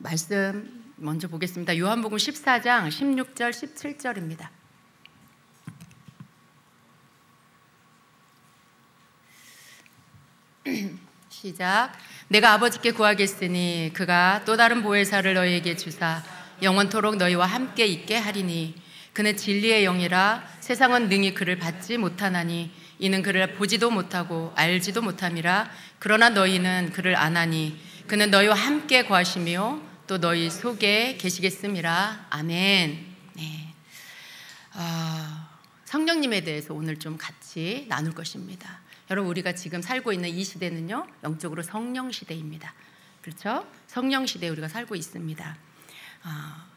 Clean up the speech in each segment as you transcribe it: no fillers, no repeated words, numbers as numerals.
말씀 먼저 보겠습니다. 요한복음 14장 16절 17절입니다. 시작. 내가 아버지께 구하겠으니 그가 또 다른 보혜사를 너희에게 주사 영원토록 너희와 함께 있게 하리니 그는 진리의 영이라 세상은 능히 그를 받지 못하나니 이는 그를 보지도 못하고 알지도 못함이라. 그러나 너희는 그를 아나니 그는 너희와 함께 거하시며 또 너희 속에 계시겠음이라. 아멘. 네. 성령님에 대해서 오늘 좀 같이 나눌 것입니다. 여러분, 우리가 지금 살고 있는 이 시대는요, 영적으로 성령 시대입니다. 그렇죠? 성령 시대에 우리가 살고 있습니다.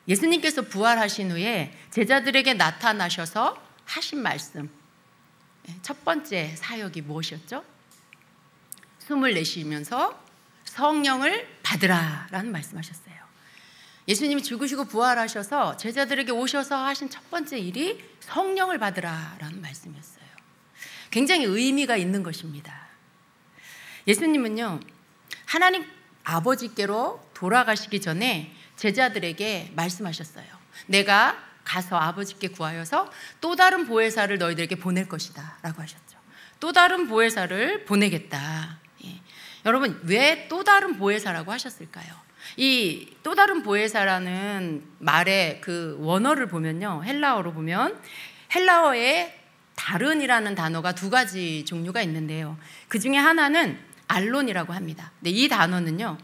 예수님께서 부활하신 후에 제자들에게 나타나셔서 하신 말씀, 첫 번째 사역이 무엇이었죠? 숨을 내쉬면서 성령을 받으라 라는 말씀하셨어요. 예수님이 죽으시고 부활하셔서 제자들에게 오셔서 하신 첫 번째 일이 성령을 받으라 라는 말씀이었어요. 굉장히 의미가 있는 것입니다. 예수님은요, 하나님 아버지께로 돌아가시기 전에 제자들에게 말씀하셨어요. 내가 가서 아버지께 구하여서 또 다른 보혜사를 너희들에게 보낼 것이다 라고 하셨죠. 또 다른 보혜사를 보내겠다. 여러분, 왜 또 다른 보혜사라고 하셨을까요? 이 또 다른 보혜사라는 말의 그 원어를 보면요, 헬라어로 보면 헬라어에 다른이라는 단어가 두 가지 종류가 있는데요, 그 중에 하나는 알론이라고 합니다. 근데 이 단어는요,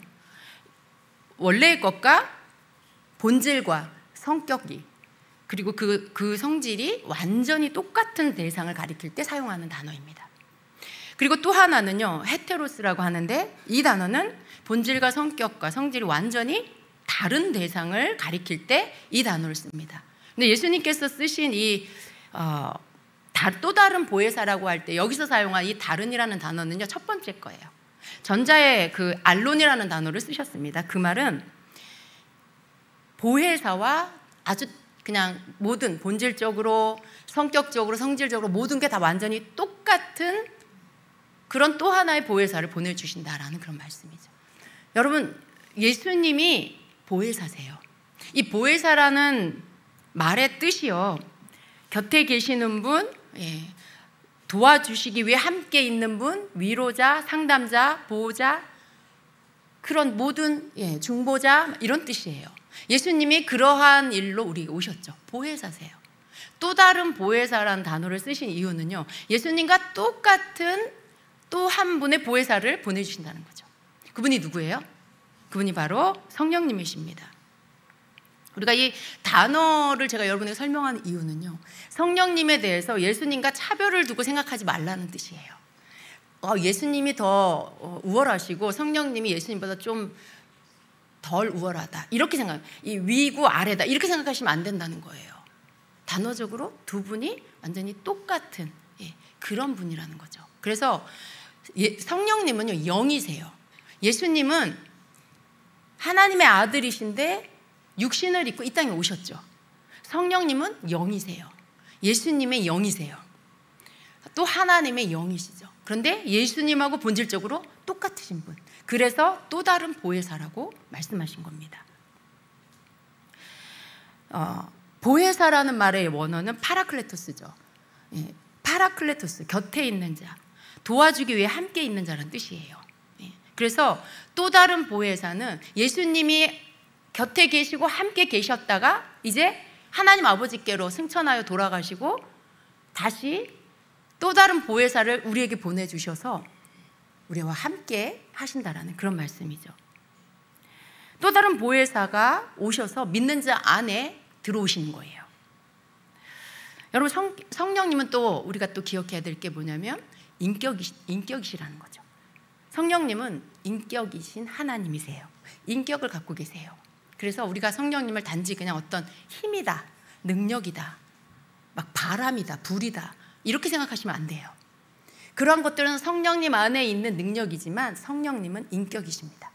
원래의 것과 본질과 성격이, 그리고 그 성질이 완전히 똑같은 대상을 가리킬 때 사용하는 단어입니다. 그리고 또 하나는요, 헤테로스라고 하는데 이 단어는 본질과 성격과 성질이 완전히 다른 대상을 가리킬 때 이 단어를 씁니다. 근데 예수님께서 쓰신 이 또 다른 보혜사라고 할 때 여기서 사용한 이 다른이라는 단어는요, 첫 번째 거예요. 전자의 그 알론이라는 단어를 쓰셨습니다. 그 말은 보혜사와 아주 그냥 모든 본질적으로, 성격적으로, 성질적으로 모든 게 다 완전히 똑같은 그런 또 하나의 보혜사를 보내주신다라는 그런 말씀이죠. 여러분, 예수님이 보혜사세요. 이 보혜사라는 말의 뜻이요, 곁에 계시는 분, 도와주시기 위해 함께 있는 분, 위로자, 상담자, 보호자, 그런 모든 중보자, 이런 뜻이에요. 예수님이 그러한 일로 우리에게 오셨죠. 보혜사세요. 또 다른 보혜사라는 단어를 쓰신 이유는요, 예수님과 똑같은 또 한 분의 보혜사를 보내주신다는 거죠. 그분이 누구예요? 그분이 바로 성령님이십니다. 우리가 이 단어를 제가 여러분에게 설명하는 이유는요, 성령님에 대해서 예수님과 차별을 두고 생각하지 말라는 뜻이에요. 예수님이 더 우월하시고 성령님이 예수님보다 좀 덜 우월하다, 이렇게 이 위고 아래다, 이렇게 생각하시면 안 된다는 거예요. 단어적으로 두 분이 완전히 똑같은 그런 분이라는 거죠. 그래서 성령님은요, 영이세요. 예수님은 하나님의 아들이신데 육신을 입고 이 땅에 오셨죠. 성령님은 영이세요. 예수님의 영이세요. 또 하나님의 영이시죠. 그런데 예수님하고 본질적으로 똑같으신 분, 그래서 또 다른 보혜사라고 말씀하신 겁니다. 보혜사라는 말의 원어는 파라클레토스죠. 파라클레토스, 곁에 있는 자, 도와주기 위해 함께 있는 자라는 뜻이에요. 그래서 또 다른 보혜사는 예수님이 곁에 계시고 함께 계셨다가 이제 하나님 아버지께로 승천하여 돌아가시고 다시 또 다른 보혜사를 우리에게 보내주셔서 우리와 함께 하신다라는 그런 말씀이죠. 또 다른 보혜사가 오셔서 믿는 자 안에 들어오시는 거예요. 여러분, 성령님은 또 우리가 또 기억해야 될 게 뭐냐면 인격이시라는 거죠. 성령님은 인격이신 하나님이세요. 인격을 갖고 계세요. 그래서 우리가 성령님을 단지 그냥 어떤 힘이다, 능력이다, 막 바람이다, 불이다, 이렇게 생각하시면 안 돼요. 그러한 것들은 성령님 안에 있는 능력이지만 성령님은 인격이십니다.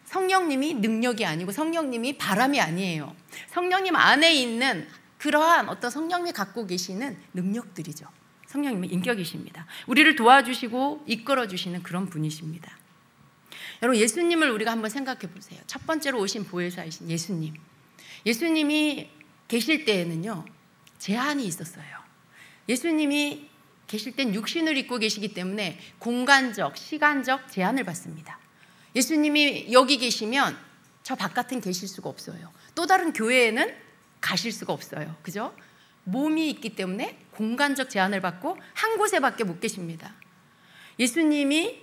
성령님이 능력이 아니고 성령님이 바람이 아니에요. 성령님 안에 있는 그러한 어떤 성령님이 갖고 계시는 능력들이죠. 성령님은 인격이십니다. 우리를 도와주시고 이끌어주시는 그런 분이십니다. 여러분, 예수님을 우리가 한번 생각해 보세요. 첫 번째로 오신 보혜사이신 예수님. 예수님이 계실 때에는요, 제한이 있었어요. 예수님이 계실 땐 육신을 입고 계시기 때문에 공간적, 시간적 제한을 받습니다. 예수님이 여기 계시면 저 바깥엔 계실 수가 없어요. 또 다른 교회에는 가실 수가 없어요. 그죠? 몸이 있기 때문에 공간적 제한을 받고 한 곳에밖에 못 계십니다. 예수님을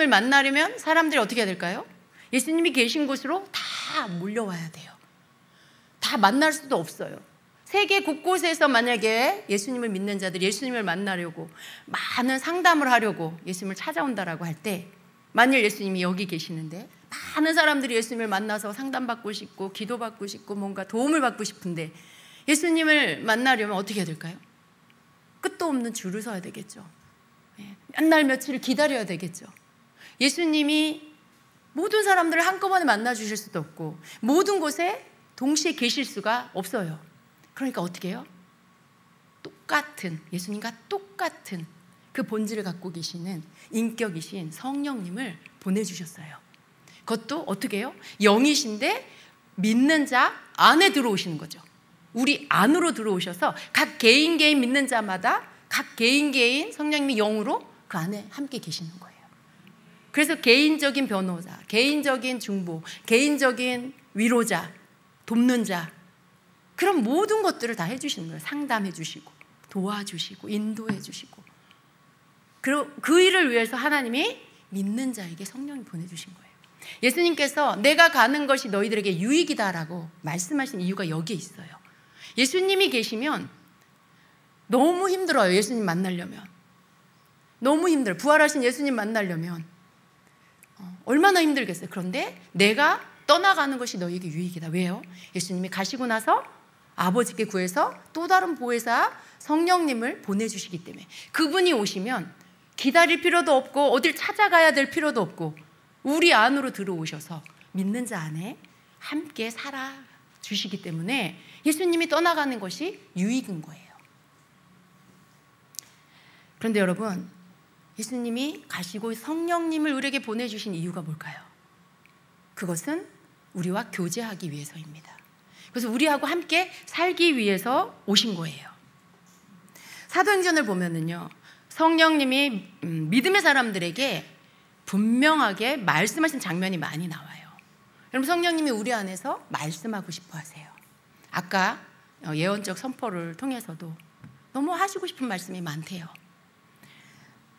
만나려면 사람들이 어떻게 해야 될까요? 예수님이 계신 곳으로 다 몰려와야 돼요. 다 만날 수도 없어요. 세계 곳곳에서 만약에 예수님을 믿는 자들이 예수님을 만나려고 많은 상담을 하려고 예수님을 찾아온다라고 할 때, 만일 예수님이 여기 계시는데 많은 사람들이 예수님을 만나서 상담받고 싶고 기도받고 싶고 뭔가 도움을 받고 싶은데 예수님을 만나려면 어떻게 해야 될까요? 끝도 없는 줄을 서야 되겠죠. 맨날 며칠을 기다려야 되겠죠. 예수님이 모든 사람들을 한꺼번에 만나 주실 수도 없고 모든 곳에 동시에 계실 수가 없어요. 그러니까 어떻게 해요? 예수님과 똑같은 그 본질을 갖고 계시는 인격이신 성령님을 보내주셨어요. 그것도 어떻게 해요? 영이신데 믿는 자 안에 들어오시는 거죠. 우리 안으로 들어오셔서 각 개인 믿는 자마다 각 개인 성령님이 영으로 그 안에 함께 계시는 거예요. 그래서 개인적인 변호사, 개인적인 중보, 개인적인 위로자, 돕는 자, 그런 모든 것들을 다 해주시는 거예요. 상담해 주시고 도와주시고 인도해 주시고. 그 일을 위해서 하나님이 믿는 자에게 성령을 보내주신 거예요. 예수님께서 내가 가는 것이 너희들에게 유익이다라고 말씀하신 이유가 여기에 있어요. 예수님이 계시면 너무 힘들어요. 예수님 만나려면 너무 힘들어요. 부활하신 예수님 만나려면 얼마나 힘들겠어요. 그런데 내가 떠나가는 것이 너희에게 유익이다. 왜요? 예수님이 가시고 나서 아버지께 구해서 또 다른 보혜사 성령님을 보내주시기 때문에 그분이 오시면 기다릴 필요도 없고 어딜 찾아가야 될 필요도 없고 우리 안으로 들어오셔서 믿는 자 안에 함께 살아주시기 때문에 예수님이 떠나가는 것이 유익인 거예요. 그런데 여러분, 예수님이 가시고 성령님을 우리에게 보내주신 이유가 뭘까요? 그것은 우리와 교제하기 위해서입니다. 그래서 우리하고 함께 살기 위해서 오신 거예요. 사도행전을 보면은요, 성령님이 믿음의 사람들에게 분명하게 말씀하신 장면이 많이 나와요. 여러분, 성령님이 우리 안에서 말씀하고 싶어 하세요. 아까 예언적 선포를 통해서도 너무 하시고 싶은 말씀이 많대요.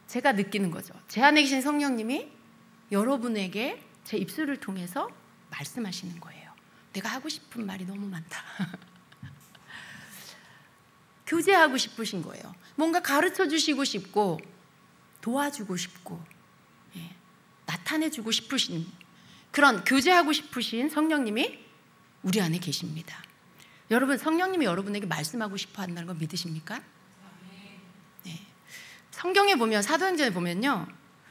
제가 느끼는 거죠. 제 안에 계신 성령님이 여러분에게 제 입술을 통해서 말씀하시는 거예요. 내가 하고 싶은 말이 너무 많다. 교제하고 싶으신 거예요. 뭔가 가르쳐 주시고 싶고 도와주고 싶고 나타내주고 싶으신 그런 교제하고 싶으신 성령님이 우리 안에 계십니다. 여러분, 성령님이 여러분에게 말씀하고 싶어 한다는 걸 믿으십니까? 네. 성경에 보면, 사도행전에 보면요,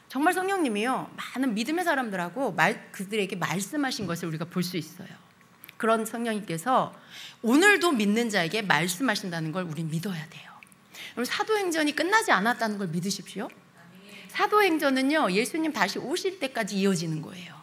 정말 성령님이요 많은 믿음의 사람들하고 그들에게 말씀하신 것을 우리가 볼 수 있어요. 그런 성령님께서 오늘도 믿는 자에게 말씀하신다는 걸 우리 믿어야 돼요. 여러분, 사도행전이 끝나지 않았다는 걸 믿으십시오. 사도행전은요, 예수님 다시 오실 때까지 이어지는 거예요.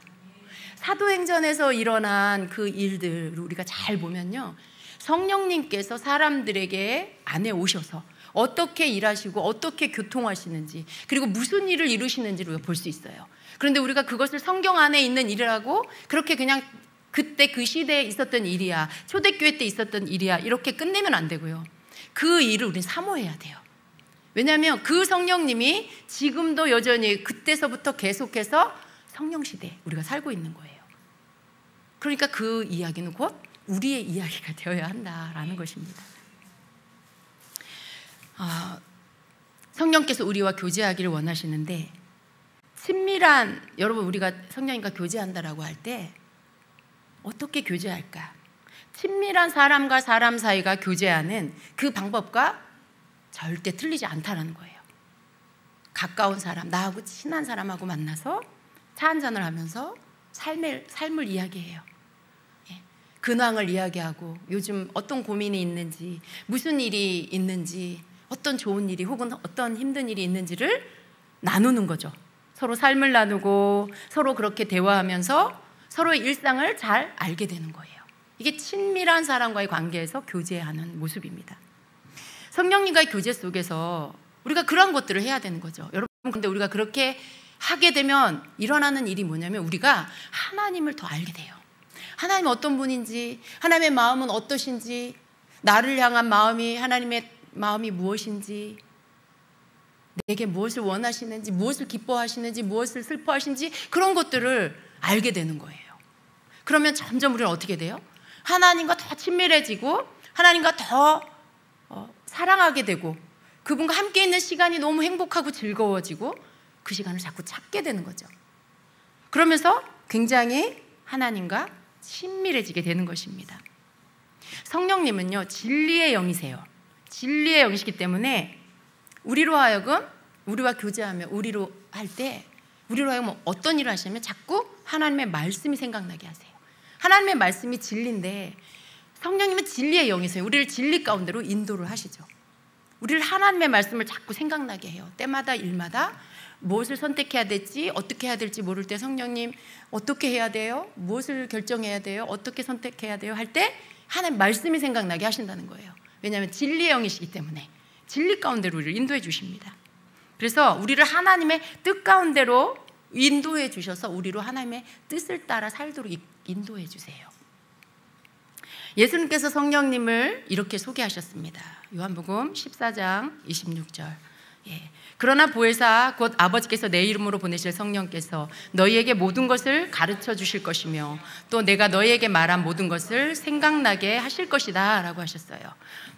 사도행전에서 일어난 그 일들을 우리가 잘 보면요, 성령님께서 사람들에게 안에 오셔서 어떻게 일하시고 어떻게 교통하시는지, 그리고 무슨 일을 이루시는지를 우리가 볼 수 있어요. 그런데 우리가 그것을 성경 안에 있는 일이라고 그렇게 그냥 그때 그 시대에 있었던 일이야, 초대교회 때 있었던 일이야, 이렇게 끝내면 안 되고요. 그 일을 우리는 사모해야 돼요. 왜냐하면 그 성령님이 지금도 여전히 그때서부터 계속해서 성령 시대에 우리가 살고 있는 거예요. 그러니까 그 이야기는 곧 우리의 이야기가 되어야 한다라는 것입니다. 성령께서 우리와 교제하기를 원하시는데, 친밀한, 여러분, 우리가 성령님과 교제한다라고 할 때 어떻게 교제할까? 친밀한 사람과 사람 사이가 교제하는 그 방법과 절대 틀리지 않다라는 거예요. 가까운 사람, 나하고 친한 사람하고 만나서 차 한잔을 하면서 삶을 이야기해요. 근황을 이야기하고 요즘 어떤 고민이 있는지, 무슨 일이 있는지, 어떤 좋은 일이 혹은 어떤 힘든 일이 있는지를 나누는 거죠. 서로 삶을 나누고 서로 그렇게 대화하면서 서로의 일상을 잘 알게 되는 거예요. 이게 친밀한 사람과의 관계에서 교제하는 모습입니다. 성령님과의 교제 속에서 우리가 그런 것들을 해야 되는 거죠. 여러분, 근데 우리가 그렇게 하게 되면 일어나는 일이 뭐냐면 우리가 하나님을 더 알게 돼요. 하나님이 어떤 분인지, 하나님의 마음은 어떠신지, 나를 향한 마음이, 하나님의 마음이 무엇인지, 내게 무엇을 원하시는지, 무엇을 기뻐하시는지, 무엇을 슬퍼하시는지 그런 것들을 알게 되는 거예요. 그러면 점점 우리는 어떻게 돼요? 하나님과 더 친밀해지고 하나님과 더 사랑하게 되고 그분과 함께 있는 시간이 너무 행복하고 즐거워지고 그 시간을 자꾸 찾게 되는 거죠. 그러면서 굉장히 하나님과 친밀해지게 되는 것입니다. 성령님은요, 진리의 영이세요. 진리의 영이시기 때문에 우리로 하여금 우리와 교제하며 우리로 할 때 우리로 하여금 어떤 일을 하시냐면 자꾸 하나님의 말씀이 생각나게 하세요. 하나님의 말씀이 진리인데 성령님은 진리의 영이세요. 우리를 진리 가운데로 인도를 하시죠. 우리를 하나님의 말씀을 자꾸 생각나게 해요. 때마다 일마다 무엇을 선택해야 될지 어떻게 해야 될지 모를 때 성령님 어떻게 해야 돼요? 무엇을 결정해야 돼요? 어떻게 선택해야 돼요? 할 때 하나님 말씀이 생각나게 하신다는 거예요. 왜냐하면 진리의 영이시기 때문에 진리 가운데로 우리를 인도해 주십니다. 그래서 우리를 하나님의 뜻 가운데로 인도해 주셔서 우리로 하나님의 뜻을 따라 살도록 인도해 주세요. 예수님께서 성령님을 이렇게 소개하셨습니다. 요한복음 14장 26절. 그러나 보혜사 곧 아버지께서 내 이름으로 보내실 성령께서 너희에게 모든 것을 가르쳐 주실 것이며 또 내가 너희에게 말한 모든 것을 생각나게 하실 것이다 라고 하셨어요.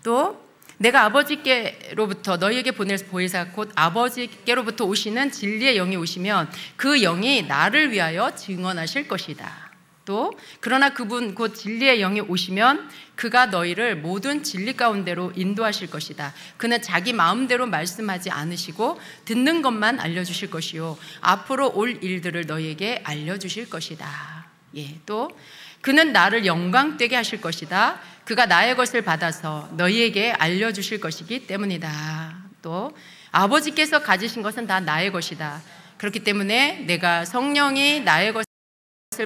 또 내가 아버지께로부터 너희에게 보낼 보혜사 곧 아버지께로부터 오시는 진리의 영이 오시면 그 영이 나를 위하여 증언하실 것이다. 또 그러나 그분 곧 진리의 영이 오시면 그가 너희를 모든 진리 가운데로 인도하실 것이다. 그는 자기 마음대로 말씀하지 않으시고 듣는 것만 알려주실 것이요 앞으로 올 일들을 너희에게 알려주실 것이다. 또 그는 나를 영광되게 하실 것이다. 그가 나의 것을 받아서 너희에게 알려주실 것이기 때문이다. 또 아버지께서 가지신 것은 다 나의 것이다. 그렇기 때문에 내가 성령이 나의 것을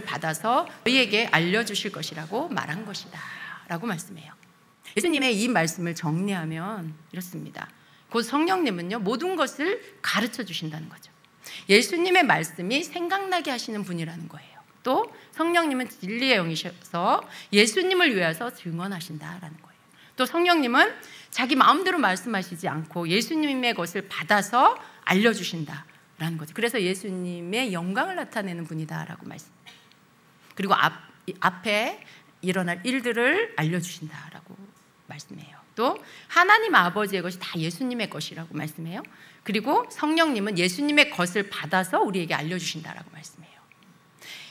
받아서 너희에게 알려주실 것이라고 말한 것이다 라고 말씀해요. 예수님의 이 말씀을 정리하면 이렇습니다. 곧 성령님은요 모든 것을 가르쳐 주신다는 거죠. 예수님의 말씀이 생각나게 하시는 분이라는 거예요. 또 성령님은 진리의 영이셔서 예수님을 위해서 증언하신다라는 거예요. 또 성령님은 자기 마음대로 말씀하시지 않고 예수님의 것을 받아서 알려주신다라는 거죠. 그래서 예수님의 영광을 나타내는 분이다라고 말씀해요. 그리고 앞에 일어날 일들을 알려주신다라고 말씀해요. 또 하나님 아버지의 것이 다 예수님의 것이라고 말씀해요. 그리고 성령님은 예수님의 것을 받아서 우리에게 알려주신다라고 말씀해요.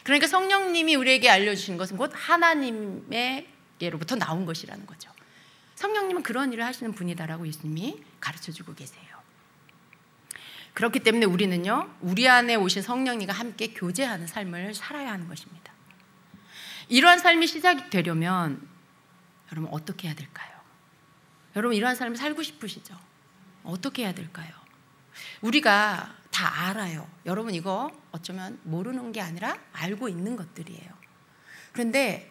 그러니까 성령님이 우리에게 알려주신 것은 곧 하나님에게로부터 나온 것이라는 거죠. 성령님은 그런 일을 하시는 분이다라고 예수님이 가르쳐주고 계세요. 그렇기 때문에 우리는요 우리 안에 오신 성령님과 함께 교제하는 삶을 살아야 하는 것입니다. 이러한 삶이 시작이 되려면 여러분 어떻게 해야 될까요? 여러분 이러한 삶을 살고 싶으시죠? 어떻게 해야 될까요? 우리가 다 알아요. 여러분 이거 어쩌면 모르는 게 아니라 알고 있는 것들이에요. 그런데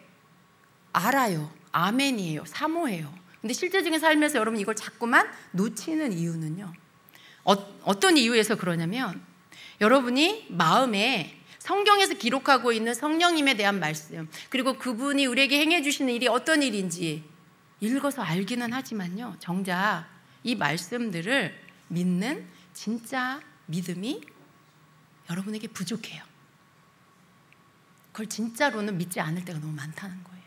알아요. 아멘이에요. 사모해요. 근데 실제적인 삶에서 여러분 이걸 자꾸만 놓치는 이유는요. 어떤 이유에서 그러냐면 여러분이 마음에 성경에서 기록하고 있는 성령님에 대한 말씀 그리고 그분이 우리에게 행해 주시는 일이 어떤 일인지 읽어서 알기는 하지만요. 정작 이 말씀들을 믿는 진짜 믿음이 여러분에게 부족해요. 그걸 진짜로는 믿지 않을 때가 너무 많다는 거예요.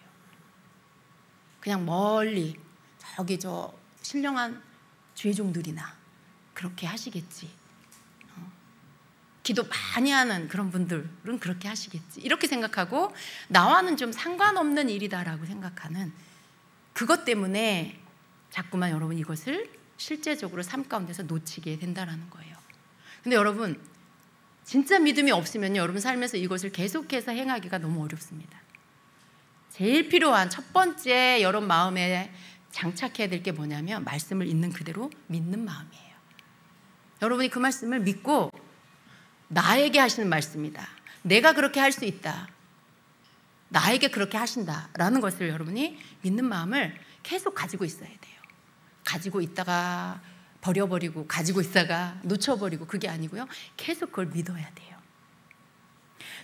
그냥 멀리 저기 저 신령한 죄종들이나 그렇게 하시겠지. 기도 많이 하는 그런 분들은 그렇게 하시겠지. 이렇게 생각하고 나와는 좀 상관없는 일이다라고 생각하는 그것 때문에 자꾸만 여러분 이것을 실제적으로 삶 가운데서 놓치게 된다라는 거예요. 근데 여러분 진짜 믿음이 없으면 여러분 삶에서 이것을 계속해서 행하기가 너무 어렵습니다. 제일 필요한 첫 번째 여러분 마음에 장착해야 될 게 뭐냐면 말씀을 있는 그대로 믿는 마음이에요. 여러분이 그 말씀을 믿고 나에게 하시는 말씀이다. 내가 그렇게 할 수 있다. 나에게 그렇게 하신다라는 것을 여러분이 믿는 마음을 계속 가지고 있어야 돼요. 가지고 있다가 버려버리고 가지고 있다가 놓쳐버리고 그게 아니고요. 계속 그걸 믿어야 돼요.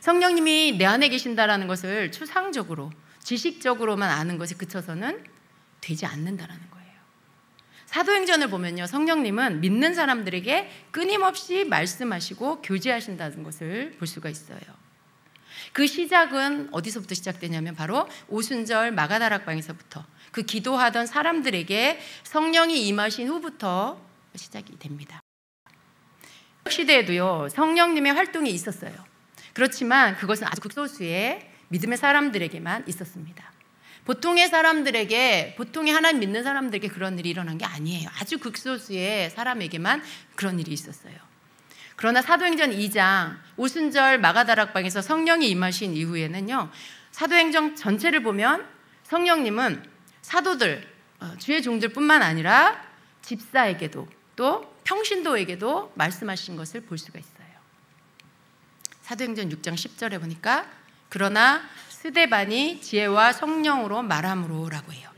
성령님이 내 안에 계신다라는 것을 추상적으로 지식적으로만 아는 것에 그쳐서는 되지 않는다라는 거예요. 사도행전을 보면요, 성령님은 믿는 사람들에게 끊임없이 말씀하시고 교제하신다는 것을 볼 수가 있어요. 그 시작은 어디서부터 시작되냐면 바로 오순절 마가다락방에서부터 그 기도하던 사람들에게 성령이 임하신 후부터 시작이 됩니다. 시대에도요, 성령님의 활동이 있었어요. 그렇지만 그것은 아주 극소수의 믿음의 사람들에게만 있었습니다. 보통의 사람들에게, 보통의 하나님 믿는 사람들에게 그런 일이 일어난 게 아니에요. 아주 극소수의 사람에게만 그런 일이 있었어요. 그러나 사도행전 2장 오순절 마가다락방에서 성령이 임하신 이후에는요, 사도행전 전체를 보면 성령님은 사도들, 주의 종들뿐만 아니라 집사에게도 또 평신도에게도 말씀하신 것을 볼 수가 있어요. 사도행전 6장 10절에 보니까 그러나 스데반이 지혜와 성령으로 말함으로라고 해요.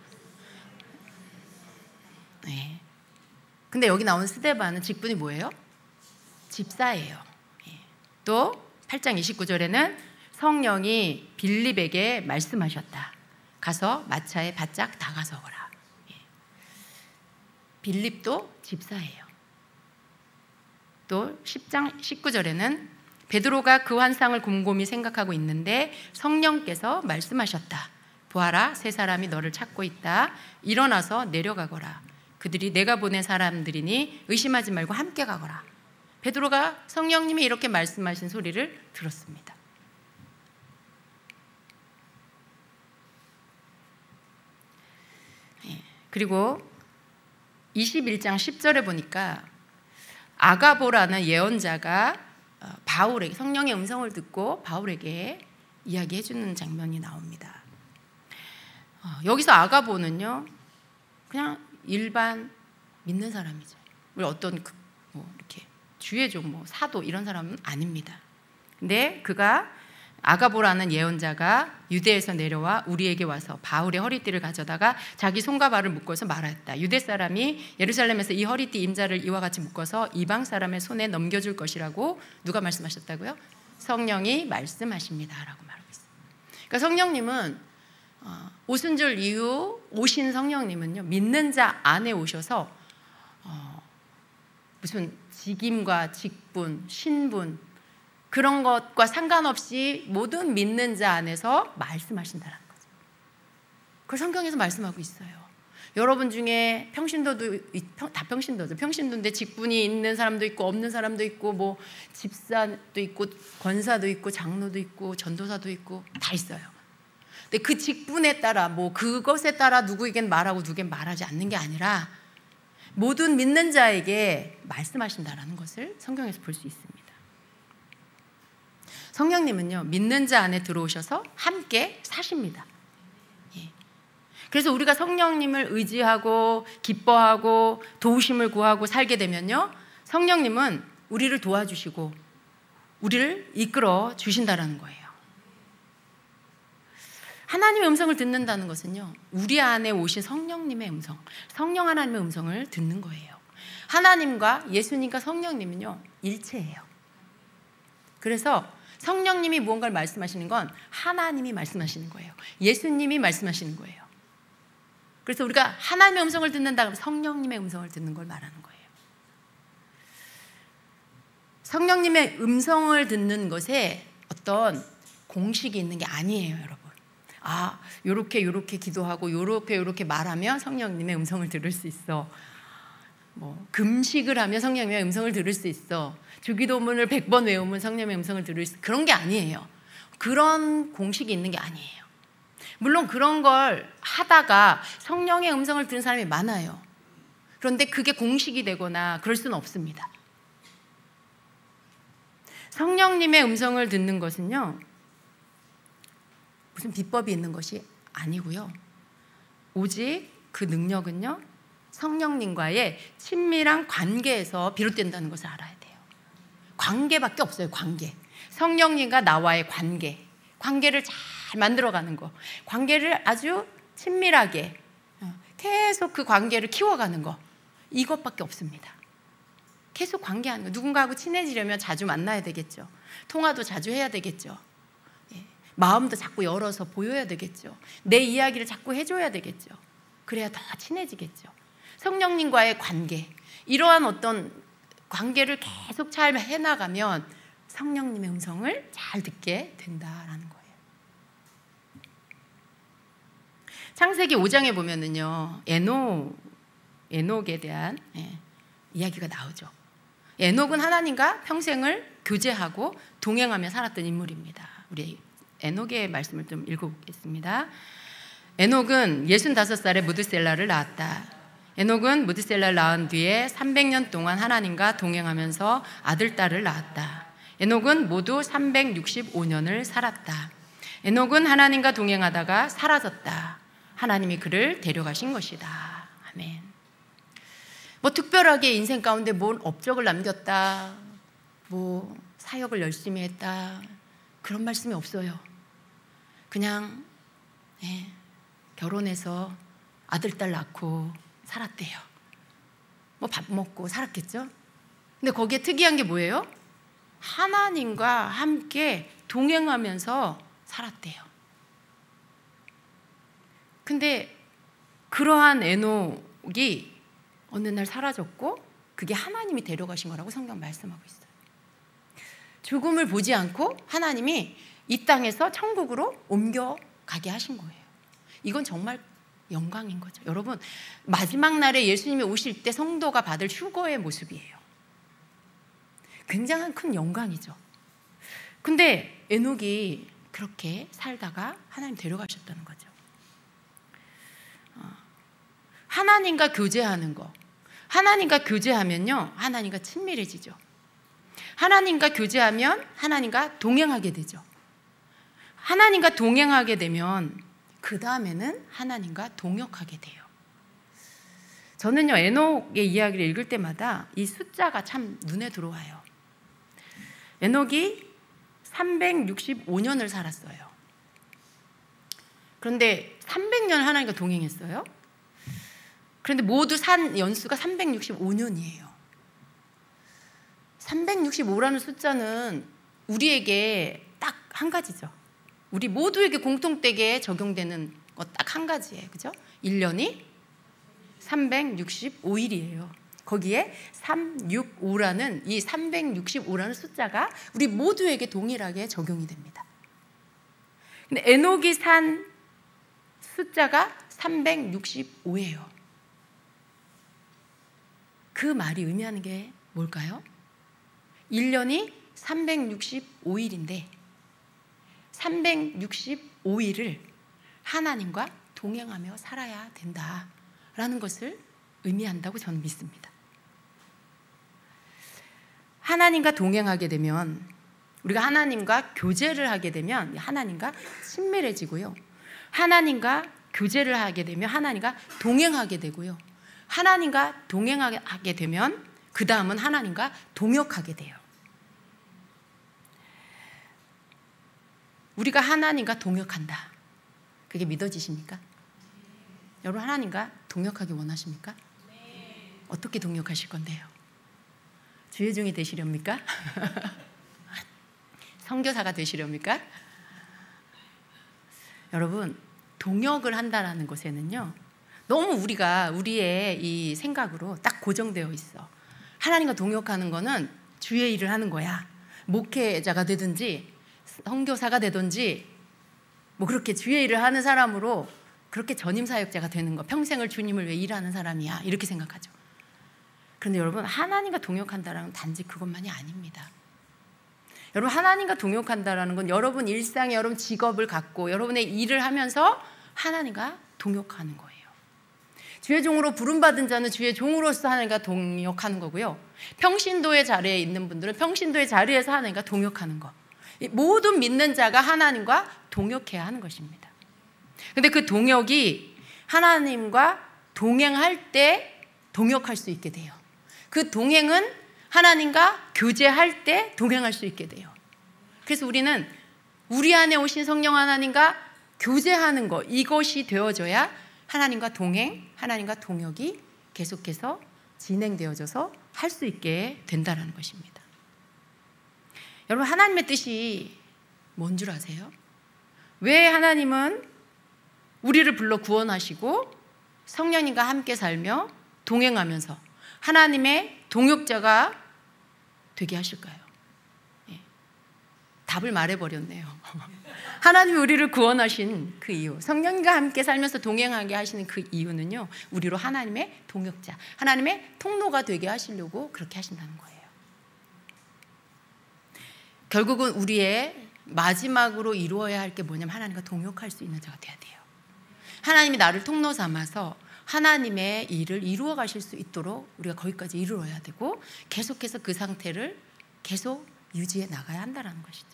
네. 근데 여기 나오는 스데반은 직분이 뭐예요? 집사예요. 또 8장 29절에는 성령이 빌립에게 말씀하셨다. 가서 마차에 바짝 다가서거라. 빌립도 집사예요. 또 10장 19절에는 베드로가 그 환상을 곰곰이 생각하고 있는데 성령께서 말씀하셨다. 보아라, 세 사람이 너를 찾고 있다. 일어나서 내려가거라. 그들이 내가 보낸 사람들이니 의심하지 말고 함께 가거라. 베드로가 성령님이 이렇게 말씀하신 소리를 들었습니다. 그리고 21장 10절에 보니까 아가보라는 예언자가 바울에게, 성령의 음성을 듣고 바울에게 이야기해 주는 장면이 나옵니다. 여기서 아가보는요, 그냥 일반 믿는 사람이죠. 우리 어떤 이렇게 주의 종, 사도 이런 사람은 아닙니다. 근데 그가, 아가보라는 예언자가 유대에서 내려와 우리에게 와서 바울의 허리띠를 가져다가 자기 손과 발을 묶어서 말하였다. 유대 사람이 예루살렘에서 이 허리띠 임자를 이와 같이 묶어서 이방 사람의 손에 넘겨줄 것이라고 누가 말씀하셨다고요? 성령이 말씀하십니다 라고 말하고 있어요. 그러니까 성령님은 오순절 이후 오신 성령님은요, 믿는 자 안에 오셔서 무슨 직임과 직분, 신분 그런 것과 상관없이 모든 믿는 자 안에서 말씀하신다는 거죠. 그걸 성경에서 말씀하고 있어요. 여러분 중에 평신도도, 다 평신도죠. 평신도인데 직분이 있는 사람도 있고 없는 사람도 있고 집사도 있고 권사도 있고 장로도 있고 전도사도 있고 다 있어요. 근데 그 직분에 따라 그것에 따라 누구에겐 말하고 누구에겐 말하지 않는 게 아니라 모든 믿는 자에게 말씀하신다는 것을 성경에서 볼 수 있습니다. 성령님은요, 믿는 자 안에 들어오셔서 함께 사십니다. 그래서 우리가 성령님을 의지하고 기뻐하고 도우심을 구하고 살게 되면요, 성령님은 우리를 도와주시고 우리를 이끌어 주신다는 거예요. 하나님의 음성을 듣는다는 것은요, 우리 안에 오신 성령님의 음성, 성령 하나님의 음성을 듣는 거예요. 하나님과 예수님과 성령님은요, 일체예요. 그래서 성령님이 무언가를 말씀하시는 건 하나님이 말씀하시는 거예요. 예수님이 말씀하시는 거예요. 그래서 우리가 하나님의 음성을 듣는다 그러면 성령님의 음성을 듣는 걸 말하는 거예요. 성령님의 음성을 듣는 것에 어떤 공식이 있는 게 아니에요, 여러분. 요렇게 기도하고 요렇게 말하면 성령님의 음성을 들을 수 있어. 금식을 하면 성령님의 음성을 들을 수 있어. 주기도문을 100번 외우면 성령님의 음성을 들을 수 있어. 그런 게 아니에요. 그런 공식이 있는 게 아니에요. 물론 그런 걸 하다가 성령의 음성을 듣는 사람이 많아요. 그런데 그게 공식이 되거나 그럴 수는 없습니다. 성령님의 음성을 듣는 것은요, 무슨 비법이 있는 것이 아니고요. 오직 그 능력은요, 성령님과의 친밀한 관계에서 비롯된다는 것을 알아야 돼요. 관계밖에 없어요. 관계. 성령님과 나와의 관계를 잘 만들어가는 거, 관계를 아주 친밀하게 계속 그 관계를 키워가는 거, 이것밖에 없습니다. 계속 관계하는 거. 누군가하고 친해지려면 자주 만나야 되겠죠. 통화도 자주 해야 되겠죠. 마음도 자꾸 열어서 보여야 되겠죠. 내 이야기를 자꾸 해줘야 되겠죠. 그래야 더 친해지겠죠. 성령님과의 관계, 이러한 어떤 관계를 계속 잘 해나가면 성령님의 음성을 잘 듣게 된다라는 거예요. 창세기 5장에 보면은요, 에녹에 대한 이야기가 나오죠. 에녹은 하나님과 평생을 교제하고 동행하며 살았던 인물입니다. 우리 에녹의 말씀을 좀 읽어보겠습니다. 에녹은 65살에 무드셀라를 낳았다. 에녹은 무드셀라를 낳은 뒤에 300년 동안 하나님과 동행하면서 아들, 딸을 낳았다. 에녹은 모두 365년을 살았다. 에녹은 하나님과 동행하다가 사라졌다. 하나님이 그를 데려가신 것이다. 아멘. 뭐 특별하게 인생 가운데 뭔 업적을 남겼다, 뭐 사역을 열심히 했다, 그런 말씀이 없어요. 그냥 결혼해서 아들, 딸 낳고 살았대요. 뭐 밥 먹고 살았겠죠. 근데 거기에 특이한 게 뭐예요? 하나님과 함께 동행하면서 살았대요. 근데 그러한 에녹이 어느 날 사라졌고, 그게 하나님이 데려가신 거라고 성경 말씀하고 있어요. 죽음을 보지 않고 하나님이 이 땅에서 천국으로 옮겨가게 하신 거예요. 이건 정말 영광인 거죠. 여러분, 마지막 날에 예수님이 오실 때 성도가 받을 휴거의 모습이에요. 굉장한 큰 영광이죠. 근데 에녹이 그렇게 살다가 하나님 데려가셨다는 거죠. 하나님과 교제하는 거. 하나님과 교제하면요, 하나님과 친밀해지죠. 하나님과 교제하면 하나님과 동행하게 되죠. 하나님과 동행하게 되면 그 다음에는 하나님과 동역하게 돼요. 저는요, 에녹의 이야기를 읽을 때마다 이 숫자가 참 눈에 들어와요. 에녹이 365년을 살았어요. 그런데 300년 하나님과 동행했어요. 그런데 모두 산 연수가 365년이에요. 365라는 숫자는 우리에게 딱 한 가지죠. 우리 모두에게 공통되게 적용되는 것 딱 한 가지예요. 그죠? 1년이 365일이에요. 거기에 365라는 이 365라는 숫자가 우리 모두에게 동일하게 적용이 됩니다. 근데 에녹이 산 숫자가 365예요. 그 말이 의미하는 게 뭘까요? 1년이 365일인데 365일을 하나님과 동행하며 살아야 된다라는 것을 의미한다고 저는 믿습니다. 하나님과 동행하게 되면, 우리가 하나님과 교제를 하게 되면 하나님과 친밀해지고요. 하나님과 교제를 하게 되면 하나님과 동행하게 되고요. 하나님과 동행하게 되면 그 다음은 하나님과 동역하게 돼요. 우리가 하나님과 동역한다. 그게 믿어지십니까? 여러분, 하나님과 동역하기 원하십니까? 어떻게 동역하실 건데요? 주의 종이 되시렵니까? 선교사가 되시렵니까? 여러분, 동역을 한다는 것에는요, 너무 우리의 이 생각으로 딱 고정되어 있어. 하나님과 동역하는 거는 주의 일을 하는 거야. 목회자가 되든지 선교사가 되든지 뭐 그렇게 주의 일을 하는 사람으로 그렇게 전임사역자가 되는 거, 평생을 주님을 위해 일하는 사람이야, 이렇게 생각하죠. 그런데 여러분, 하나님과 동역한다는 단지 그것만이 아닙니다. 여러분, 하나님과 동역한다는 건 여러분 일상에 여러분 직업을 갖고 여러분의 일을 하면서 하나님과 동역하는 거예요. 주의 종으로 부름받은 자는 주의 종으로서 하나님과 동역하는 거고요. 평신도의 자리에 있는 분들은 평신도의 자리에서 하나님과 동역하는 거. 모든 믿는 자가 하나님과 동역해야 하는 것입니다. 근데 그 동역이 하나님과 동행할 때 동역할 수 있게 돼요. 그 동행은 하나님과 교제할 때 동행할 수 있게 돼요. 그래서 우리는 우리 안에 오신 성령 하나님과 교제하는 것, 이것이 되어져야 하나님과 동행, 하나님과 동역이 계속해서 진행되어져서 할 수 있게 된다는 것입니다. 여러분, 하나님의 뜻이 뭔 줄 아세요? 왜 하나님은 우리를 불러 구원하시고 성령님과 함께 살며 동행하면서 하나님의 동역자가 되게 하실까요? 예. 답을 말해버렸네요. 하나님이 우리를 구원하신 그 이유, 성령님과 함께 살면서 동행하게 하시는 그 이유는요, 우리로 하나님의 동역자, 하나님의 통로가 되게 하시려고 그렇게 하신다는 거예요. 결국은 우리의 마지막으로 이루어야 할 게 뭐냐면 하나님과 동역할 수 있는 자가 돼야 돼요. 하나님이 나를 통로 삼아서 하나님의 일을 이루어 가실 수 있도록 우리가 거기까지 이루어야 되고 계속해서 그 상태를 계속 유지해 나가야 한다는 것이죠.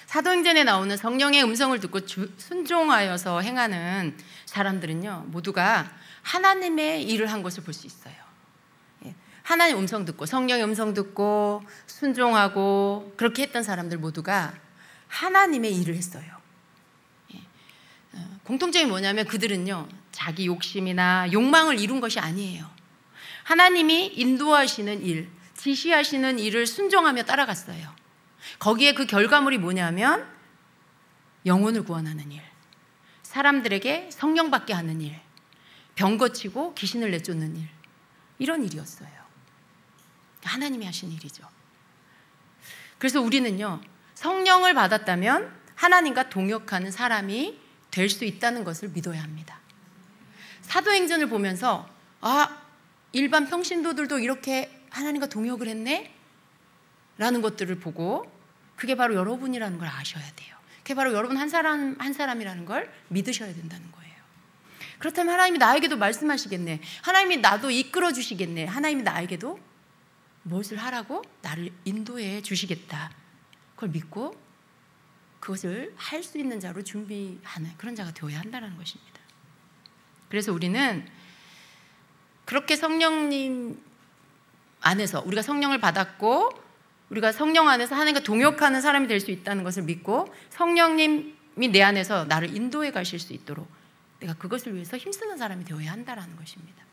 사도행전에 나오는 성령의 음성을 듣고 순종하여서 행하는 사람들은요, 모두가 하나님의 일을 한 것을 볼 수 있어요. 하나님의 음성 듣고 성령의 음성 듣고 순종하고 그렇게 했던 사람들 모두가 하나님의 일을 했어요. 공통점이 뭐냐면 그들은요, 자기 욕심이나 욕망을 이룬 것이 아니에요. 하나님이 인도하시는 일, 지시하시는 일을 순종하며 따라갔어요. 거기에 그 결과물이 뭐냐면 영혼을 구원하는 일, 사람들에게 성령 받게 하는 일, 병 고치고 귀신을 내쫓는 일, 이런 일이었어요. 하나님이 하신 일이죠. 그래서 우리는요, 성령을 받았다면 하나님과 동역하는 사람이 될 수 있다는 것을 믿어야 합니다. 사도행전을 보면서 일반 평신도들도 이렇게 하나님과 동역을 했네? 라는 것들을 보고 그게 바로 여러분이라는 걸 아셔야 돼요. 그게 바로 여러분 한 사람 한 사람이라는 걸 믿으셔야 된다는 거예요. 그렇다면 하나님이 나에게도 말씀하시겠네. 하나님이 나도 이끌어 주시겠네. 하나님이 나에게도 무엇을 하라고? 나를 인도해 주시겠다. 그걸 믿고 그것을 할 수 있는 자로 준비하는 그런 자가 되어야 한다는 것입니다. 그래서 우리는 그렇게 성령님 안에서 우리가 성령을 받았고 우리가 성령 안에서 하나님과 동역하는 사람이 될 수 있다는 것을 믿고 성령님이 내 안에서 나를 인도해 가실 수 있도록 내가 그것을 위해서 힘쓰는 사람이 되어야 한다는 것입니다.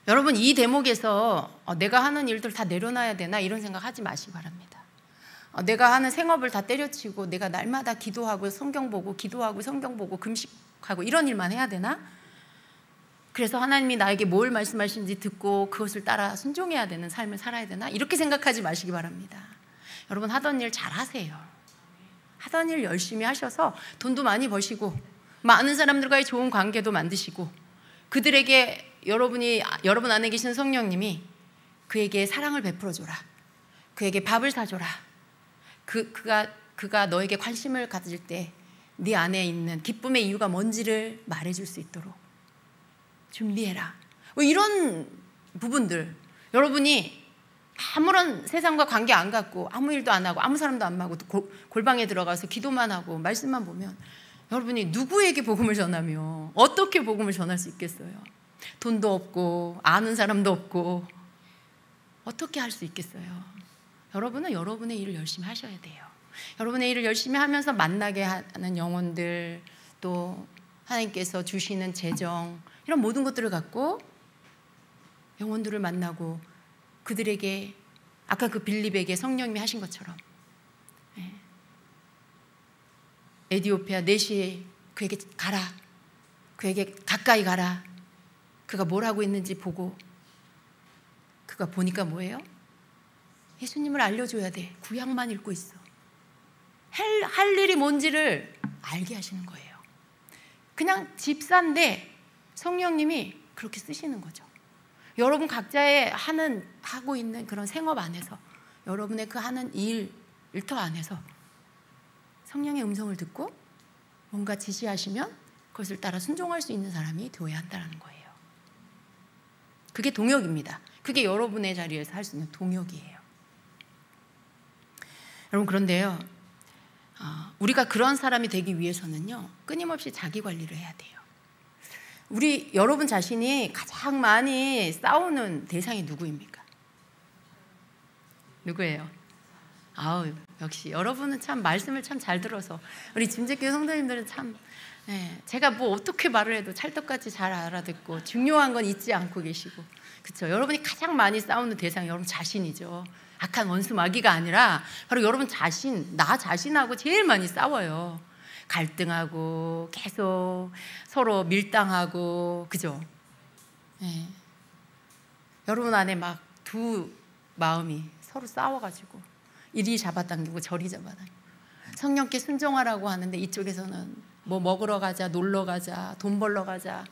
여러분, 이 대목에서 내가 하는 일들 다 내려놔야 되나 이런 생각하지 마시기 바랍니다. 내가 하는 생업을 다 때려치고 내가 날마다 기도하고 성경 보고 기도하고 성경 보고 금식하고 이런 일만 해야 되나? 그래서 하나님이 나에게 뭘 말씀하시는지 듣고 그것을 따라 순종해야 되는 삶을 살아야 되나? 이렇게 생각하지 마시기 바랍니다. 여러분, 하던 일 잘 하세요. 하던 일 열심히 하셔서 돈도 많이 버시고 많은 사람들과의 좋은 관계도 만드시고 그들에게 여러분 안에 계신 성령님이 그에게 사랑을 베풀어줘라. 그에게 밥을 사줘라. 그가 너에게 관심을 가질 때 네 안에 있는 기쁨의 이유가 뭔지를 말해줄 수 있도록 준비해라. 이런 부분들, 여러분이 아무런 세상과 관계 안 갖고 아무 일도 안 하고 아무 사람도 안 만나고 골방에 들어가서 기도만 하고 말씀만 보면 여러분이 누구에게 복음을 전하며 어떻게 복음을 전할 수 있겠어요? 돈도 없고 아는 사람도 없고 어떻게 할 수 있겠어요? 여러분은 여러분의 일을 열심히 하셔야 돼요. 여러분의 일을 열심히 하면서 만나게 하는 영혼들, 또 하나님께서 주시는 재정, 이런 모든 것들을 갖고 영혼들을 만나고 그들에게 아까 그 빌립에게 성령님이 하신 것처럼 에디오피아 내시에 그에게 가라. 그에게 가까이 가라. 그가 뭘 하고 있는지 보고 그가 보니까 뭐예요? 예수님을 알려줘야 돼. 구약만 읽고 있어. 할 일이 뭔지를 알게 하시는 거예요. 그냥 집사인데 성령님이 그렇게 쓰시는 거죠. 여러분 각자의 하고 있는 그런 생업 안에서 여러분의 그 하는 일터 안에서 성령의 음성을 듣고 뭔가 지시하시면 그것을 따라 순종할 수 있는 사람이 되어야 한다는 거예요. 그게 동역입니다. 그게 여러분의 자리에서 할 수 있는 동역이에요. 여러분, 그런데요, 우리가 그런 사람이 되기 위해서는요, 끊임없이 자기 관리를 해야 돼요. 우리 여러분 자신이 가장 많이 싸우는 대상이 누구입니까? 누구예요? 아우, 역시 여러분은 참 말씀을 참 잘 들어서 우리 짐재교회 성도님들은 참 제가 뭐 어떻게 말을 해도 찰떡같이 잘 알아듣고 중요한 건 잊지 않고 계시고, 그렇죠? 여러분이 가장 많이 싸우는 대상이 여러분 자신이죠. 악한 원수 마귀가 아니라 바로 여러분 자신, 나 자신하고 제일 많이 싸워요. 갈등하고 계속 서로 밀당하고, 그죠? 여러분 안에 막 두 마음이 서로 싸워가지고 이리 잡아당기고 저리 잡아당기고, 성령께 순종하라고 하는데 이쪽에서는 뭐 먹으러 가자, 놀러 가자, 돈 벌러 가자,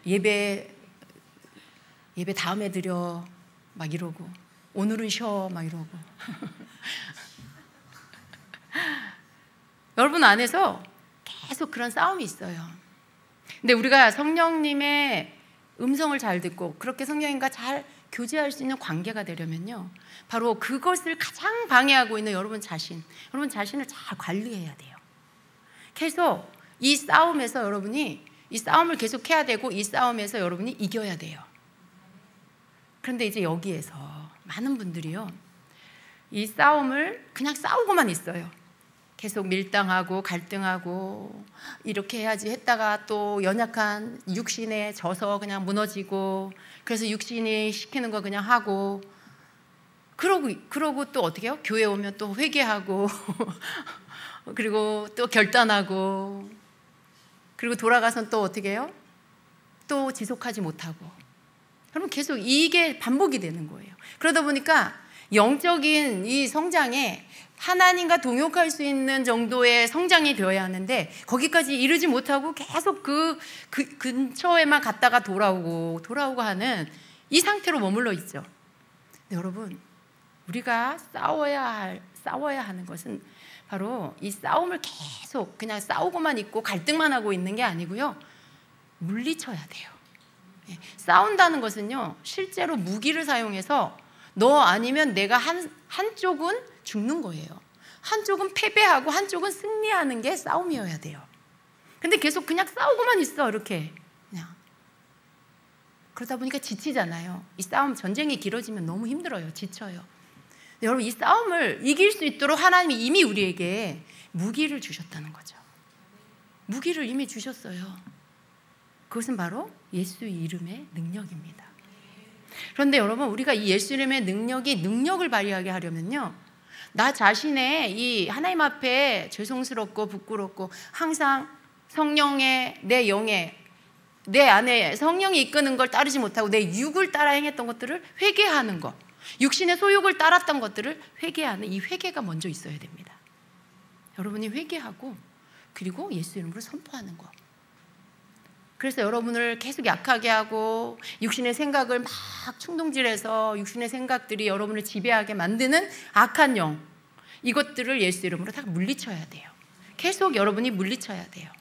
예배 다음에 드려 막 이러고, 오늘은 쉬어 막 이러고 여러분 안에서 계속 그런 싸움이 있어요. 근데 우리가 성령님의 음성을 잘 듣고 그렇게 성령님과 잘 교제할 수 있는 관계가 되려면요, 바로 그것을 가장 방해하고 있는 여러분 자신을 잘 관리해야 돼요. 계속 이 싸움에서 여러분이 이 싸움을 계속 해야 되고, 이 싸움에서 여러분이 이겨야 돼요. 그런데 이제 여기에서 많은 분들이요, 이 싸움을 그냥 싸우고만 있어요. 계속 밀당하고 갈등하고 이렇게 해야지 했다가 또 연약한 육신에 져서 그냥 무너지고, 그래서 육신이 시키는 거 그냥 하고, 그러고 또 어떻게 해요? 교회 오면 또 회개하고 그리고 또 결단하고, 그리고 돌아가선 또 어떻게 해요? 또 지속하지 못하고. 그러면 계속 이게 반복이 되는 거예요. 그러다 보니까 영적인 이 성장에 하나님과 동역할 수 있는 정도의 성장이 되어야 하는데, 거기까지 이르지 못하고 계속 그 근처에만 갔다가 돌아오고 하는 이 상태로 머물러 있죠. 근데 여러분, 우리가 싸워야 하는 것은 바로 이 싸움을 계속 그냥 싸우고만 있고 갈등만 하고 있는 게 아니고요, 물리쳐야 돼요. 싸운다는 것은요, 실제로 무기를 사용해서 너 아니면 내가 한쪽은 죽는 거예요. 한쪽은 패배하고 한쪽은 승리하는 게 싸움이어야 돼요. 근데 계속 그냥 싸우고만 있어, 이렇게 그냥. 그러다 보니까 지치잖아요. 이 싸움, 전쟁이 길어지면 너무 힘들어요. 지쳐요. 여러분, 이 싸움을 이길 수 있도록 하나님이 이미 우리에게 무기를 주셨다는 거죠. 무기를 이미 주셨어요. 그것은 바로 예수 이름의 능력입니다. 그런데 여러분, 우리가 이 예수 이름의 능력을 발휘하게 하려면요, 나 자신의 이 하나님 앞에 죄송스럽고 부끄럽고 항상 성령의 내 영에 내 안에 성령이 이끄는 걸 따르지 못하고 내 육을 따라 행했던 것들을 회개하는 것, 육신의 소욕을 따랐던 것들을 회개하는 이 회개가 먼저 있어야 됩니다. 여러분이 회개하고 그리고 예수 이름으로 선포하는 것. 그래서 여러분을 계속 약하게 하고 육신의 생각을 막 충동질해서 육신의 생각들이 여러분을 지배하게 만드는 악한 영, 이것들을 예수 이름으로 다 물리쳐야 돼요. 계속 여러분이 물리쳐야 돼요.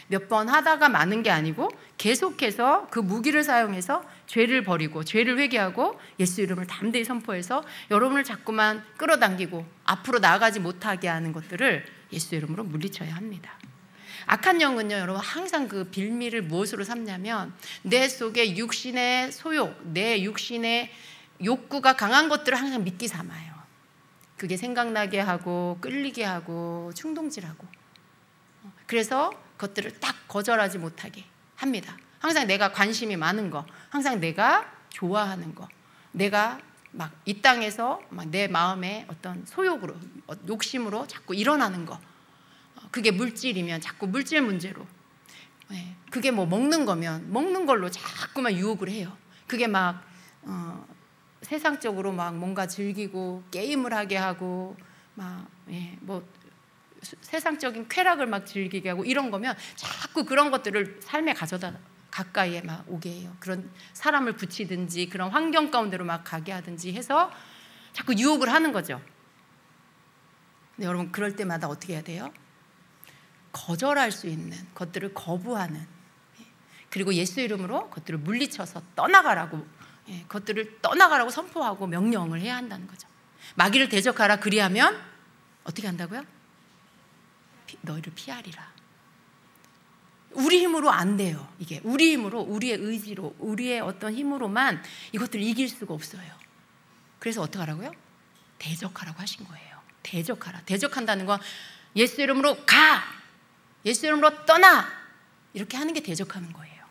몇 번 하다가 마는 게 아니고 계속해서 그 무기를 사용해서 죄를 버리고 죄를 회개하고 예수 이름을 담대히 선포해서 여러분을 자꾸만 끌어당기고 앞으로 나아가지 못하게 하는 것들을 예수 이름으로 물리쳐야 합니다. 악한 영은요, 여러분, 항상 그 빌미를 무엇으로 삼냐면 내 속에 육신의 소욕, 내 육신의 욕구가 강한 것들을 항상 미끼 삼아요. 그게 생각나게 하고 끌리게 하고 충동질하고, 그래서 그것들을 딱 거절하지 못하게 합니다. 항상 내가 관심이 많은 거, 항상 내가 좋아하는 거, 내가 막 이 땅에서 막 내 마음의 어떤 소욕으로, 욕심으로 자꾸 일어나는 거, 그게 물질이면 자꾸 물질 문제로, 그게 뭐 먹는 거면 먹는 걸로 자꾸만 유혹을 해요. 그게 막 세상적으로 막 뭔가 즐기고 게임을 하게 하고 막 뭐 세상적인 쾌락을 막 즐기게 하고 이런 거면 자꾸 그런 것들을 삶에 가져다 가까이에 막 오게 해요. 그런 사람을 붙이든지 그런 환경 가운데로 막 가게 하든지 해서 자꾸 유혹을 하는 거죠. 근데 여러분, 그럴 때마다 어떻게 해야 돼요? 거절할 수 있는 것들을 거부하는, 그리고 예수 이름으로 그것들을 물리쳐서 떠나가라고, 그것들을 떠나가라고 선포하고 명령을 해야 한다는 거죠. 마귀를 대적하라, 그리하면 어떻게 한다고요? 너희를 피하리라. 우리 힘으로 안 돼요. 이게 우리 힘으로, 우리의 의지로, 우리의 어떤 힘으로만 이것들을 이길 수가 없어요. 그래서 어떡하라고요? 대적하라고 하신 거예요. 대적하라. 대적한다는 건 예수 이름으로 가, 예수 이름으로 떠나, 이렇게 하는 게 대적하는 거예요.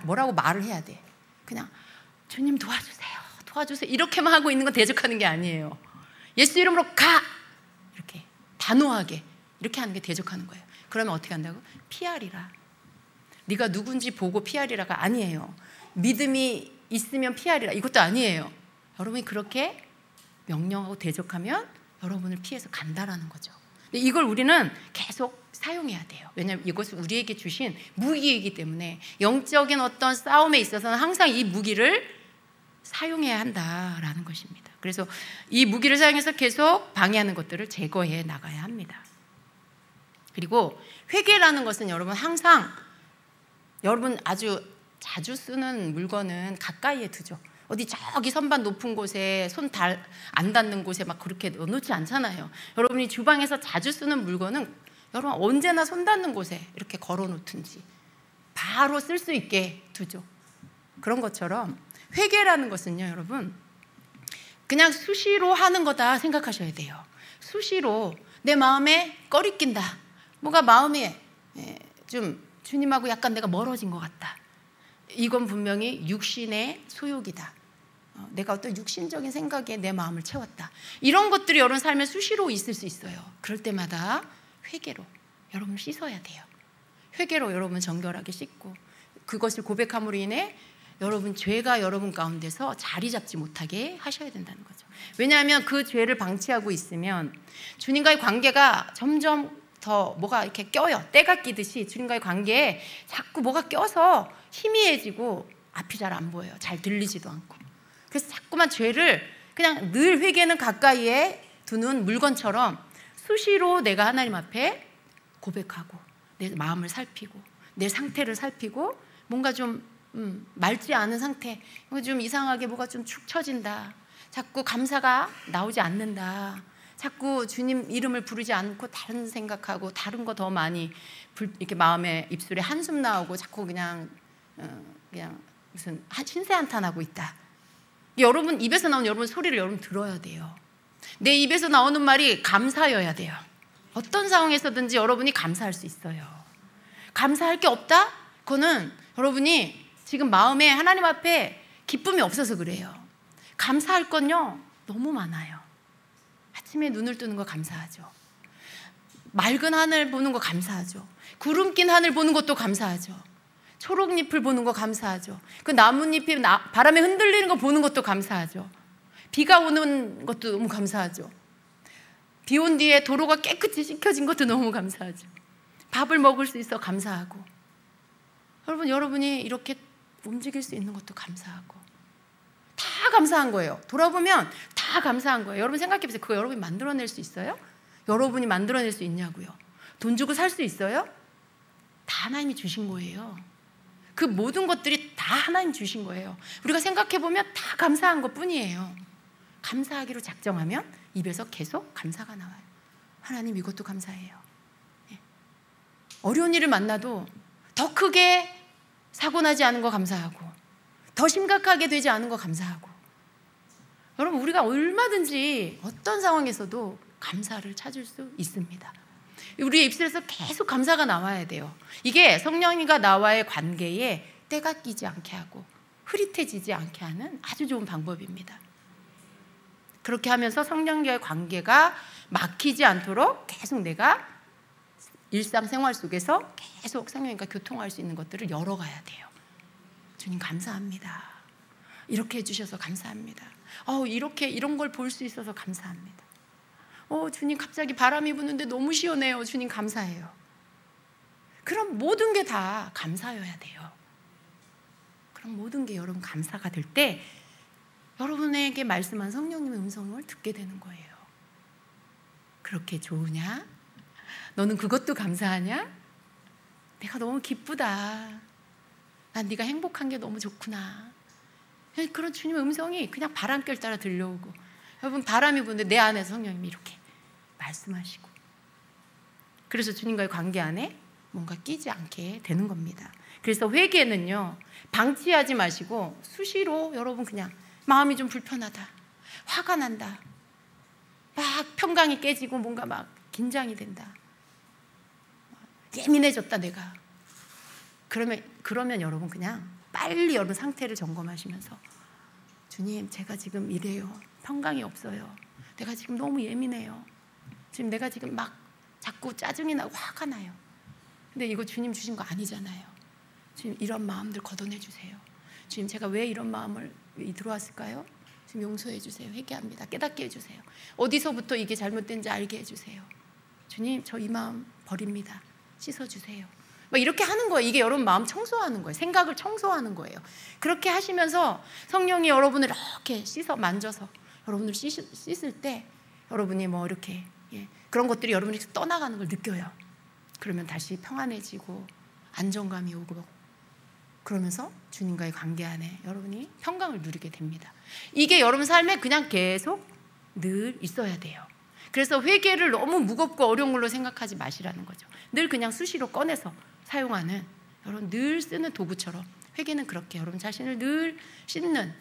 뭐라고 말을 해야 돼. 그냥 주님 도와주세요, 도와주세요, 이렇게만 하고 있는 건 대적하는 게 아니에요. 예수 이름으로 가, 이렇게 단호하게 이렇게 하는 게 대적하는 거예요. 그러면 어떻게 한다고? 피하리라. 네가 누군지 보고 피하리라가 아니에요. 믿음이 있으면 피하리라, 이것도 아니에요. 여러분이 그렇게 명령하고 대적하면 여러분을 피해서 간다라는 거죠. 근데 이걸 우리는 계속 사용해야 돼요. 왜냐하면 이것은 우리에게 주신 무기이기 때문에 영적인 어떤 싸움에 있어서는 항상 이 무기를 사용해야 한다라는 것입니다. 그래서 이 무기를 사용해서 계속 방해하는 것들을 제거해 나가야 합니다. 그리고 회개라는 것은 여러분 항상 여러분 아주 자주 쓰는 물건은 가까이에 두죠. 어디 저기 선반 높은 곳에 손 안 닿는 곳에 막 그렇게 넣어놓지 않잖아요. 여러분이 주방에서 자주 쓰는 물건은 여러분 언제나 손 닿는 곳에 이렇게 걸어 놓든지 바로 쓸 수 있게 두죠. 그런 것처럼 회개라는 것은요, 여러분 그냥 수시로 하는 거다 생각하셔야 돼요. 수시로 내 마음에 꺼리낀다, 뭐가 마음에 좀 주님하고 약간 내가 멀어진 것 같다, 이건 분명히 육신의 소욕이다. 내가 어떤 육신적인 생각에 내 마음을 채웠다. 이런 것들이 여러분 삶에 수시로 있을 수 있어요. 그럴 때마다 회개로 여러분 씻어야 돼요. 회개로 여러분 정결하게 씻고 그것을 고백함으로 인해 여러분 죄가 여러분 가운데서 자리 잡지 못하게 하셔야 된다는 거죠. 왜냐하면 그 죄를 방치하고 있으면 주님과의 관계가 점점 더 뭐가 이렇게 껴요. 때가 끼듯이 주님과의 관계에 자꾸 뭐가 껴서 희미해지고 앞이 잘 안 보여요. 잘 들리지도 않고. 그래서 자꾸만 죄를 그냥 늘 회개는 가까이에 두는 물건처럼 수시로 내가 하나님 앞에 고백하고 내 마음을 살피고 내 상태를 살피고 뭔가 좀 맑지 않은 상태, 좀 이상하게 뭐가 좀 축 처진다, 자꾸 감사가 나오지 않는다, 자꾸 주님 이름을 부르지 않고 다른 생각하고 다른 거 더 많이 이렇게 마음에 입술에 한숨 나오고 자꾸 그냥 무슨 신세 한탄하고 있다. 여러분 입에서 나오는 여러분 소리를 여러분 들어야 돼요. 내 입에서 나오는 말이 감사여야 돼요. 어떤 상황에서든지 여러분이 감사할 수 있어요. 감사할 게 없다? 그거는 여러분이 지금 마음에 하나님 앞에 기쁨이 없어서 그래요. 감사할 건요 너무 많아요. 아침에 눈을 뜨는 거 감사하죠. 맑은 하늘 보는 거 감사하죠. 구름 낀 하늘 보는 것도 감사하죠. 초록잎을 보는 거 감사하죠. 그 나뭇잎이 바람에 흔들리는 거 보는 것도 감사하죠. 비가 오는 것도 너무 감사하죠. 비 온 뒤에 도로가 깨끗이 씻겨진 것도 너무 감사하죠. 밥을 먹을 수 있어 감사하고, 여러분이 이렇게 움직일 수 있는 것도 감사하고, 다 감사한 거예요. 돌아보면 다 감사한 거예요. 여러분 생각해보세요. 그거 여러분이 만들어낼 수 있어요? 여러분이 만들어낼 수 있냐고요? 돈 주고 살 수 있어요? 다 하나님이 주신 거예요. 그 모든 것들이 다 하나님 주신 거예요. 우리가 생각해보면 다 감사한 것뿐이에요. 감사하기로 작정하면 입에서 계속 감사가 나와요. 하나님 이것도 감사해요. 어려운 일을 만나도 더 크게 사고 나지 않은 거 감사하고, 더 심각하게 되지 않은 거 감사하고. 여러분 우리가 얼마든지 어떤 상황에서도 감사를 찾을 수 있습니다. 우리의 입술에서 계속 감사가 나와야 돼요. 이게 성령님과 나와의 관계에 때가 끼지 않게 하고 흐릿해지지 않게 하는 아주 좋은 방법입니다. 그렇게 하면서 성령과의 관계가 막히지 않도록 계속 내가 일상생활 속에서 계속 성령님과 교통할 수 있는 것들을 열어가야 돼요. 주님 감사합니다. 이렇게 해주셔서 감사합니다. 이렇게 이런 걸 볼 수 있어서 감사합니다. 주님 갑자기 바람이 부는데 너무 시원해요. 주님 감사해요. 그럼 모든 게 다 감사여야 돼요. 그럼 모든 게 여러분 감사가 될 때 여러분에게 말씀한 성령님의 음성을 듣게 되는 거예요. 그렇게 좋으냐? 너는 그것도 감사하냐? 내가 너무 기쁘다. 난 네가 행복한 게 너무 좋구나. 그런 주님의 음성이 그냥 바람결 따라 들려오고, 여러분 바람이 부는데 내 안에서 성령님이 이렇게 말씀하시고, 그래서 주님과의 관계 안에 뭔가 끼지 않게 되는 겁니다. 그래서 회개는요, 방치하지 마시고 수시로 여러분 그냥 마음이 좀 불편하다, 화가 난다, 막 평강이 깨지고 뭔가 막 긴장이 된다, 예민해졌다 내가. 그러면 여러분 그냥 빨리 여러분 상태를 점검하시면서 주님, 제가 지금 이래요. 평강이 없어요. 내가 지금 너무 예민해요. 지금 내가 지금 막 자꾸 짜증이 나고 화가 나요. 근데 이거 주님 주신 거 아니잖아요. 주님, 이런 마음들 걷어내 주세요. 주님, 제가 왜 이런 마음을 들어왔을까요? 주님, 용서해 주세요. 회개합니다. 깨닫게 해주세요. 어디서부터 이게 잘못된지 알게 해주세요. 주님, 저 이 마음 버립니다. 씻어주세요. 막 이렇게 하는 거예요. 이게 여러분 마음 청소하는 거예요. 생각을 청소하는 거예요. 그렇게 하시면서 성령이 여러분을 이렇게 씻어 만져서 여러분을 씻을 때 여러분이 뭐 이렇게 그런 것들이 여러분이 떠나가는 걸 느껴요. 그러면 다시 평안해지고 안정감이 오고, 그러면서 주님과의 관계 안에 여러분이 평강을 누리게 됩니다. 이게 여러분 삶에 그냥 계속 늘 있어야 돼요. 그래서 회개를 너무 무겁고 어려운 걸로 생각하지 마시라는 거죠. 늘 그냥 수시로 꺼내서 사용하는, 여러분 늘 쓰는 도구처럼 회개는 그렇게 여러분 자신을 늘 씻는,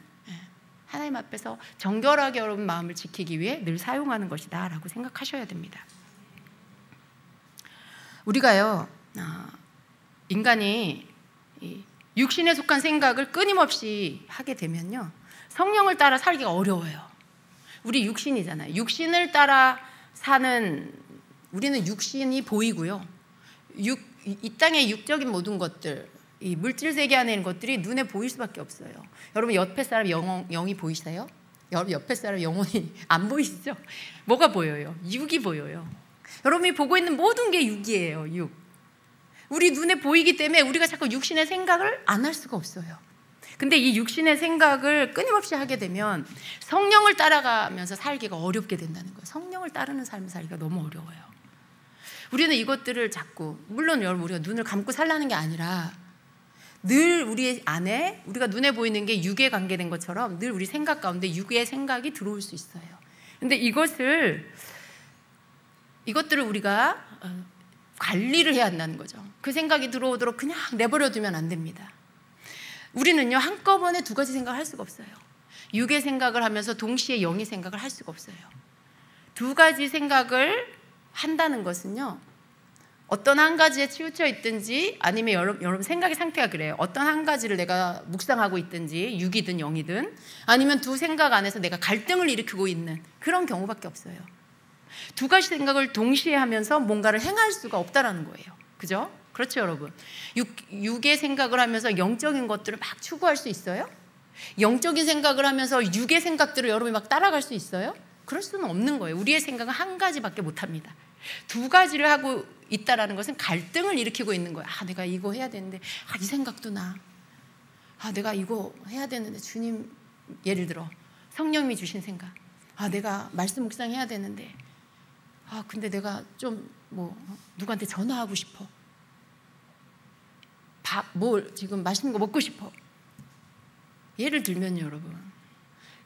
하나님 앞에서 정결하게 여러분 마음을 지키기 위해 늘 사용하는 것이다 라고 생각하셔야 됩니다. 우리가요, 인간이 육신에 속한 생각을 끊임없이 하게 되면요, 성령을 따라 살기가 어려워요. 우리 육신이잖아요. 육신을 따라 사는, 우리는 육신이 보이고요, 이 땅의 육적인 모든 것들, 이 물질 세계 안에 있는 것들이 눈에 보일 수밖에 없어요. 여러분 옆에 사람 영이 보이세요? 여러분 옆에 사람 영혼이 안 보이시죠? 뭐가 보여요? 육이 보여요. 여러분이 보고 있는 모든 게 육이에요. 육. 우리 눈에 보이기 때문에 우리가 자꾸 육신의 생각을 안 할 수가 없어요. 근데 이 육신의 생각을 끊임없이 하게 되면 성령을 따라가면서 살기가 어렵게 된다는 거예요. 성령을 따르는 삶을 살기가 너무 어려워요. 우리는 이것들을 자꾸, 물론 여러분 우리가 눈을 감고 살라는 게 아니라 늘 우리 안에, 우리가 눈에 보이는 게 육에 관계된 것처럼 늘 우리 생각 가운데 육의 생각이 들어올 수 있어요. 근데 이것들을 우리가 관리를 해야 한다는 거죠. 그 생각이 들어오도록 그냥 내버려 두면 안 됩니다. 우리는요, 한꺼번에 두 가지 생각을 할 수가 없어요. 육의 생각을 하면서 동시에 영의 생각을 할 수가 없어요. 두 가지 생각을 한다는 것은요, 어떤 한 가지에 치우쳐 있든지, 아니면 여러분 생각의 상태가 그래요. 어떤 한 가지를 내가 묵상하고 있든지, 육이든 영이든, 아니면 두 생각 안에서 내가 갈등을 일으키고 있는 그런 경우밖에 없어요. 두 가지 생각을 동시에 하면서 뭔가를 행할 수가 없다라는 거예요. 그죠? 그렇죠, 여러분? 육의 생각을 하면서 영적인 것들을 막 추구할 수 있어요? 영적인 생각을 하면서 육의 생각들을 여러분이 막 따라갈 수 있어요? 그럴 수는 없는 거예요. 우리의 생각은 한 가지밖에 못 합니다. 두 가지를 하고 있다라는 것은 갈등을 일으키고 있는 거예요. 아, 내가 이거 해야 되는데, 이 생각도 나. 내가 이거 해야 되는데, 주님, 예를 들어 성령님이 주신 생각. 내가 말씀 묵상해야 되는데, 근데 내가 좀 누구한테 전화하고 싶어. 지금 맛있는 거 먹고 싶어. 예를 들면요, 여러분,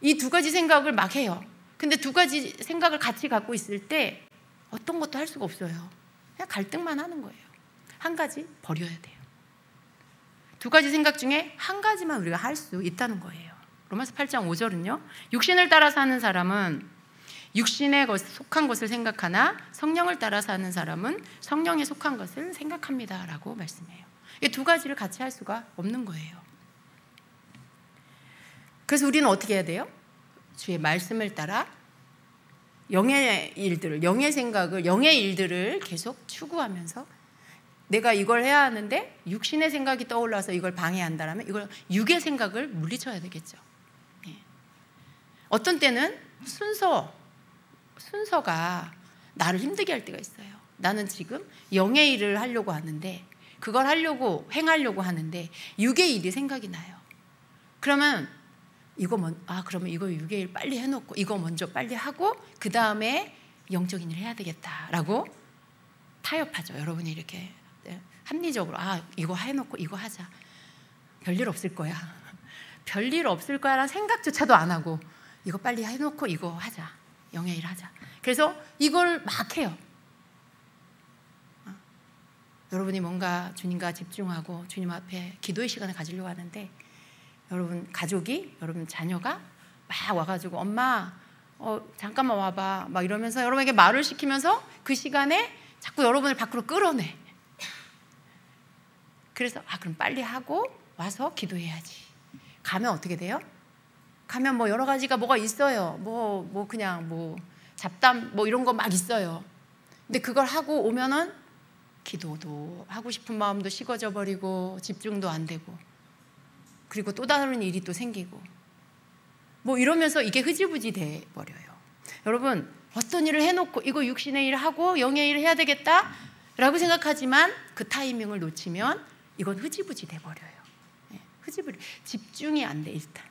이 두 가지 생각을 막 해요. 근데 두 가지 생각을 같이 갖고 있을 때 어떤 것도 할 수가 없어요. 그냥 갈등만 하는 거예요. 한 가지 버려야 돼요. 두 가지 생각 중에 한 가지만 우리가 할 수 있다는 거예요. 로마서 8장 5절은요, 육신을 따라 사는 사람은 육신에 속한 것을 생각하나 성령을 따라 사는 사람은 성령에 속한 것을 생각합니다 라고 말씀해요. 이 두 가지를 같이 할 수가 없는 거예요. 그래서 우리는 어떻게 해야 돼요? 주의 말씀을 따라 영의 일들을, 영의 생각을, 영의 일들을 계속 추구하면서 내가 이걸 해야 하는데 육신의 생각이 떠올라서 이걸 방해한다면 이걸 육의 생각을 물리쳐야 되겠죠. 어떤 때는 순서가 나를 힘들게 할 때가 있어요. 나는 지금 영의 일을 하려고 하는데, 그걸 행하려고 하는데 육의 일이 생각이 나요. 그러면 그러면 이거 육의 일 빨리 해놓고 이거 먼저 빨리 하고 그 다음에 영적인 일을 해야 되겠다라고 타협하죠. 여러분이 이렇게 합리적으로 이거 해놓고 이거 하자. 별일 없을 거야. 별일 없을 거야라는 생각조차도 안 하고 이거 빨리 해놓고 이거 하자. 영의 일 하자. 그래서 이걸 막 해요. 여러분이 뭔가 주님과 집중하고 주님 앞에 기도의 시간을 가지려고 하는데 여러분 가족이, 여러분 자녀가 막 와가지고 엄마 잠깐만 와봐 막 이러면서 여러분에게 말을 시키면서 그 시간에 자꾸 여러분을 밖으로 끌어내. 그래서 그럼 빨리 하고 와서 기도해야지. 가면 어떻게 돼요? 가면 뭐 여러 가지가 뭐가 있어요. 뭐 그냥 뭐 잡담 뭐 이런 거 막 있어요. 근데 그걸 하고 오면은 기도도 하고 싶은 마음도 식어져 버리고 집중도 안 되고 그리고 또 다른 일이 또 생기고 뭐 이러면서 이게 흐지부지 돼 버려요. 여러분 어떤 일을 해놓고 이거 육신의 일을 하고 영의 일을 해야 되겠다 라고 생각하지만 그 타이밍을 놓치면 이건 흐지부지 돼 버려요. 흐지부지, 집중이 안 돼 일단.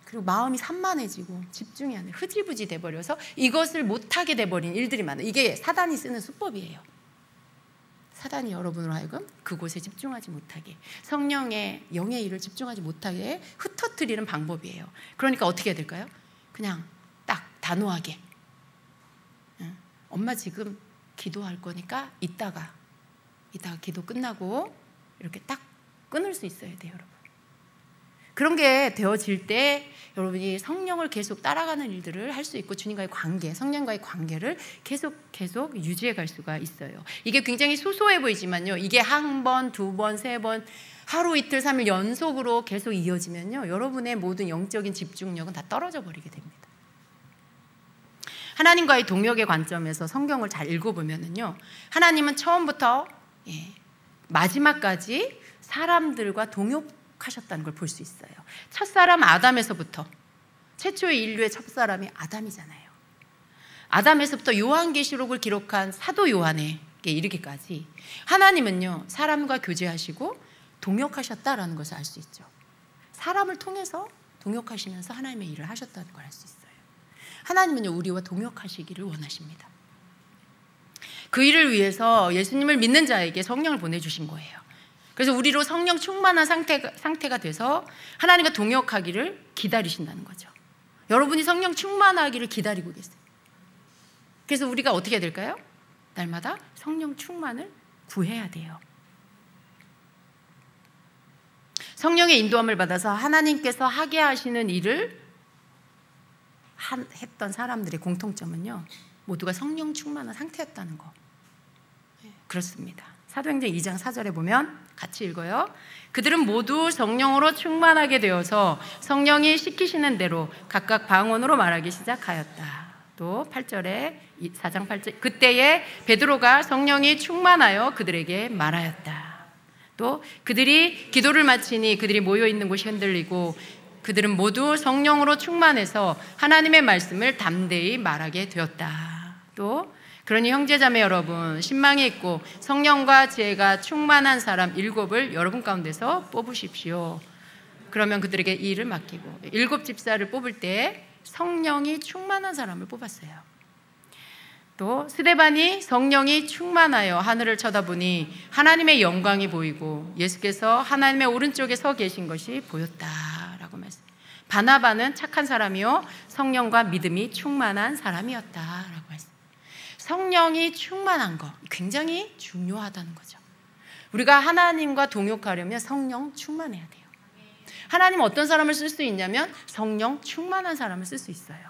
그리고 마음이 산만해지고 집중이 안 돼. 흐지부지 돼 버려서 이것을 못하게 돼 버린 일들이 많아요. 이게 사단이 쓰는 수법이에요. 사단이 여러분으로 하여금 그곳에 집중하지 못하게, 성령의 영의 일을 집중하지 못하게 흩어뜨리는 방법이에요. 그러니까 어떻게 해야 될까요? 그냥 딱 단호하게 엄마 지금 기도할 거니까 이따가 기도 끝나고 이렇게 딱 끊을 수 있어야 돼요, 여러분. 그런 게 되어질 때 여러분이 성령을 계속 따라가는 일들을 할 수 있고 주님과의 관계, 성령과의 관계를 계속 유지해 갈 수가 있어요. 이게 굉장히 소소해 보이지만요. 이게 한 번, 두 번, 세 번, 하루 이틀, 3일 연속으로 계속 이어지면요. 여러분의 모든 영적인 집중력은 다 떨어져 버리게 됩니다. 하나님과의 동역의 관점에서 성경을 잘 읽어보면요. 하나님은 처음부터 마지막까지 사람들과 동역하셨다는 걸 볼 수 있어요. 첫사람 아담에서부터, 최초의 인류의 첫사람이 아담이잖아요. 아담에서부터 요한계시록을 기록한 사도 요한에게 이르기까지 하나님은요, 사람과 교제하시고 동역하셨다라는 것을 알 수 있죠. 사람을 통해서 동역하시면서 하나님의 일을 하셨다는 걸 알 수 있어요. 하나님은요, 우리와 동역하시기를 원하십니다. 그 일을 위해서 예수님을 믿는 자에게 성령을 보내주신 거예요. 그래서 우리로 성령 충만한 상태가 돼서 하나님과 동역하기를 기다리신다는 거죠. 여러분이 성령 충만하기를 기다리고 계세요. 그래서 우리가 어떻게 해야 될까요? 날마다 성령 충만을 구해야 돼요. 성령의 인도함을 받아서 하나님께서 하게 하시는 일을 했던 사람들의 공통점은요, 모두가 성령 충만한 상태였다는 거. 그렇습니다. 사도행전 2장 4절에 보면 같이 읽어요. 그들은 모두 성령으로 충만하게 되어서 성령이 시키시는 대로 각각 방언으로 말하기 시작하였다. 또 8절에 4장 8절 그때에 베드로가 성령이 충만하여 그들에게 말하였다. 또 그들이 기도를 마치니 그들이 모여있는 곳이 흔들리고 그들은 모두 성령으로 충만해서 하나님의 말씀을 담대히 말하게 되었다. 또 그러니 형제자매 여러분, 신망이 있고 성령과 지혜가 충만한 사람 7을 여러분 가운데서 뽑으십시오. 그러면 그들에게 이 일을 맡기고 7 집사를 뽑을 때 성령이 충만한 사람을 뽑았어요. 또 스데반이 성령이 충만하여 하늘을 쳐다보니 하나님의 영광이 보이고 예수께서 하나님의 오른쪽에 서 계신 것이 보였다라고 말씀. 바나바는 착한 사람이요 성령과 믿음이 충만한 사람이었다라고 말씀. 성령이 충만한 거 굉장히 중요하다는 거죠. 우리가 하나님과 동역하려면 성령 충만해야 돼요. 하나님 어떤 사람을 쓸 수 있냐면 성령 충만한 사람을 쓸 수 있어요.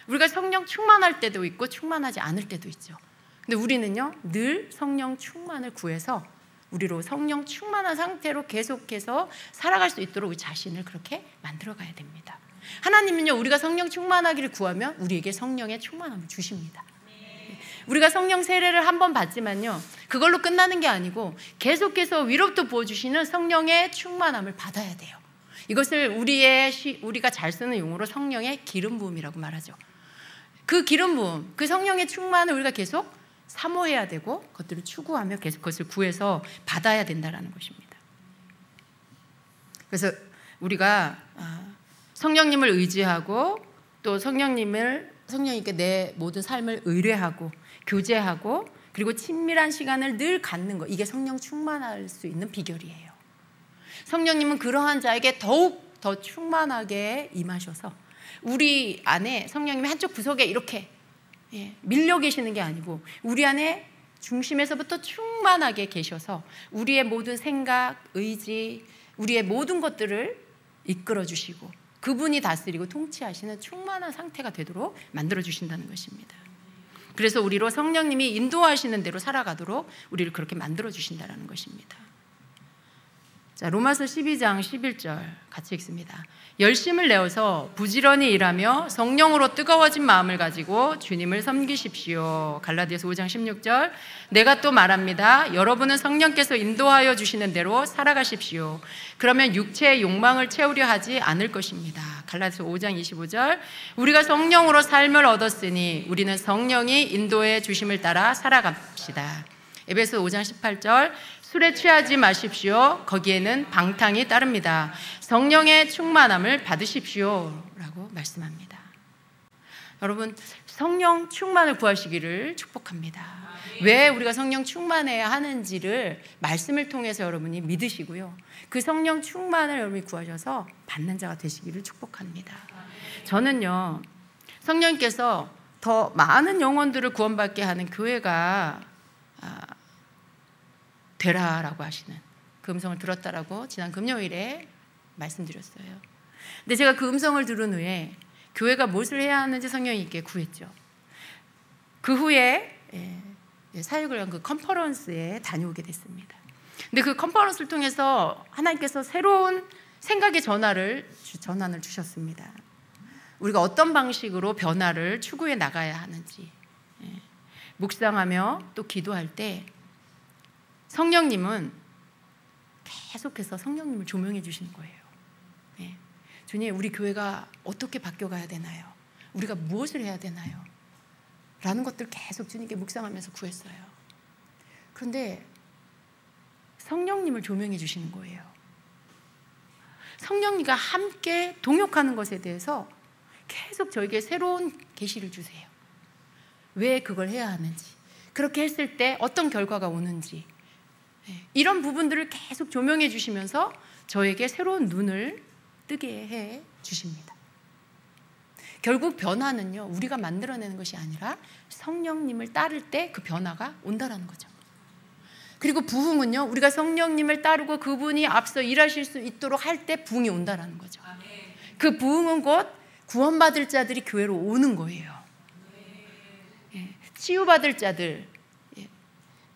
우리가 성령 충만할 때도 있고 충만하지 않을 때도 있죠. 근데 우리는요, 늘 성령 충만을 구해서 우리로 성령 충만한 상태로 계속해서 살아갈 수 있도록 우리 자신을 그렇게 만들어 가야 됩니다. 하나님은요, 우리가 성령 충만하기를 구하면 우리에게 성령의 충만함을 주십니다. 우리가 성령 세례를 한 번 받지만요, 그걸로 끝나는 게 아니고 계속해서 위로부터 부어주시는 성령의 충만함을 받아야 돼요. 이것을 우리가 잘 쓰는 용어로 성령의 기름 부음이라고 말하죠. 그 기름 부음, 그 성령의 충만을 우리가 계속 사모해야 되고 그것들을 추구하며 계속 그것을 구해서 받아야 된다는 것입니다. 그래서 우리가 성령님을 의지하고 또 성령님께 내 모든 삶을 의뢰하고 교제하고 그리고 친밀한 시간을 늘 갖는 것, 이게 성령 충만할 수 있는 비결이에요. 성령님은 그러한 자에게 더욱 더 충만하게 임하셔서 우리 안에 성령님이 한쪽 구석에 이렇게 밀려 계시는 게 아니고 우리 안에 중심에서부터 충만하게 계셔서 우리의 모든 생각, 의지, 우리의 모든 것들을 이끌어 주시고 그분이 다스리고 통치하시는 충만한 상태가 되도록 만들어 주신다는 것입니다. 그래서 우리로 성령님이 인도하시는 대로 살아가도록 우리를 그렇게 만들어 주신다는 것입니다. 자, 로마서 12장 11절 같이 읽습니다. 열심을 내어서 부지런히 일하며 성령으로 뜨거워진 마음을 가지고 주님을 섬기십시오. 갈라디아서 5장 16절 내가 또 말합니다. 여러분은 성령께서 인도하여 주시는 대로 살아가십시오. 그러면 육체의 욕망을 채우려 하지 않을 것입니다. 갈라디아서 5장 25절 우리가 성령으로 삶을 얻었으니 우리는 성령이 인도해 주심을 따라 살아갑시다. 에베소 5장 18절 술에 취하지 마십시오. 거기에는 방탕이 따릅니다. 성령의 충만함을 받으십시오. 라고 말씀합니다. 여러분, 성령 충만을 구하시기를 축복합니다. 왜 우리가 성령 충만해야 하는지를 말씀을 통해서 여러분이 믿으시고요. 그 성령 충만을 여러분이 구하셔서 받는 자가 되시기를 축복합니다. 저는요, 성령께서 더 많은 영혼들을 구원받게 하는 교회가 되라라고 하시는 그 음성을 들었다라고 지난 금요일에 말씀드렸어요. 근데 제가 그 음성을 들은 후에 교회가 무엇을 해야 하는지 성령님께 구했죠. 그 후에 사역을 위한 그 컨퍼런스에 다녀오게 됐습니다. 근데 그 컨퍼런스를 통해서 하나님께서 새로운 생각의 전환을 주셨습니다. 우리가 어떤 방식으로 변화를 추구해 나가야 하는지 묵상하며 또 기도할 때 성령님은 계속해서 성령님을 조명해 주시는 거예요. 주님, 우리 교회가 어떻게 바뀌어가야 되나요? 우리가 무엇을 해야 되나요? 라는 것들 계속 주님께 묵상하면서 구했어요. 그런데 성령님을 조명해 주시는 거예요. 성령님과 함께 동역하는 것에 대해서 계속 저에게 새로운 계시를 주세요. 왜 그걸 해야 하는지, 그렇게 했을 때 어떤 결과가 오는지, 이런 부분들을 계속 조명해 주시면서 저에게 새로운 눈을 뜨게 해 주십니다. 결국 변화는요, 우리가 만들어내는 것이 아니라 성령님을 따를 때 그 변화가 온다라는 거죠. 그리고 부흥은요, 우리가 성령님을 따르고 그분이 앞서 일하실 수 있도록 할 때 부흥이 온다라는 거죠. 그 부흥은 곧 구원받을 자들이 교회로 오는 거예요. 치유받을 자들,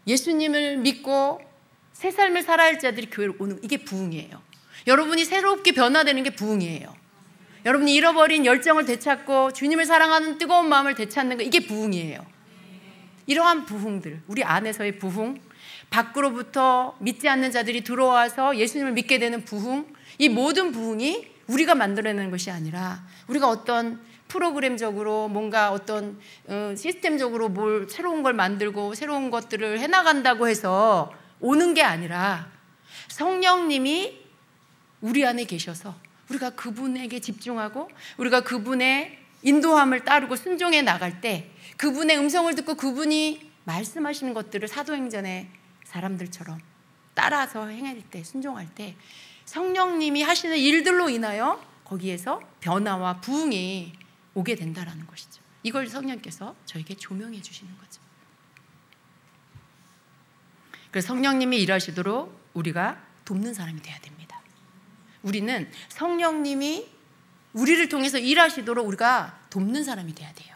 예수님을 믿고 새 삶을 살아야 할 자들이 교회로 오는, 이게 부흥이에요. 여러분이 새롭게 변화되는 게 부흥이에요. 여러분이 잃어버린 열정을 되찾고 주님을 사랑하는 뜨거운 마음을 되찾는 거, 이게 부흥이에요. 이러한 부흥들, 우리 안에서의 부흥, 밖으로부터 믿지 않는 자들이 들어와서 예수님을 믿게 되는 부흥, 이 모든 부흥이 우리가 만들어내는 것이 아니라 우리가 어떤 프로그램적으로 뭔가 어떤 시스템적으로 뭘 새로운 걸 만들고 새로운 것들을 해나간다고 해서 오는 게 아니라 성령님이 우리 안에 계셔서 우리가 그분에게 집중하고 우리가 그분의 인도함을 따르고 순종해 나갈 때, 그분의 음성을 듣고 그분이 말씀하시는 것들을 사도행전의 사람들처럼 따라서 행할 때, 순종할 때 성령님이 하시는 일들로 인하여 거기에서 변화와 부흥이 오게 된다라는 것이죠. 이걸 성령께서 저에게 조명해 주시는 거죠. 그래서 성령님이 일하시도록 우리가 돕는 사람이 돼야 됩니다. 우리는 성령님이 우리를 통해서 일하시도록 우리가 돕는 사람이 돼야 돼요.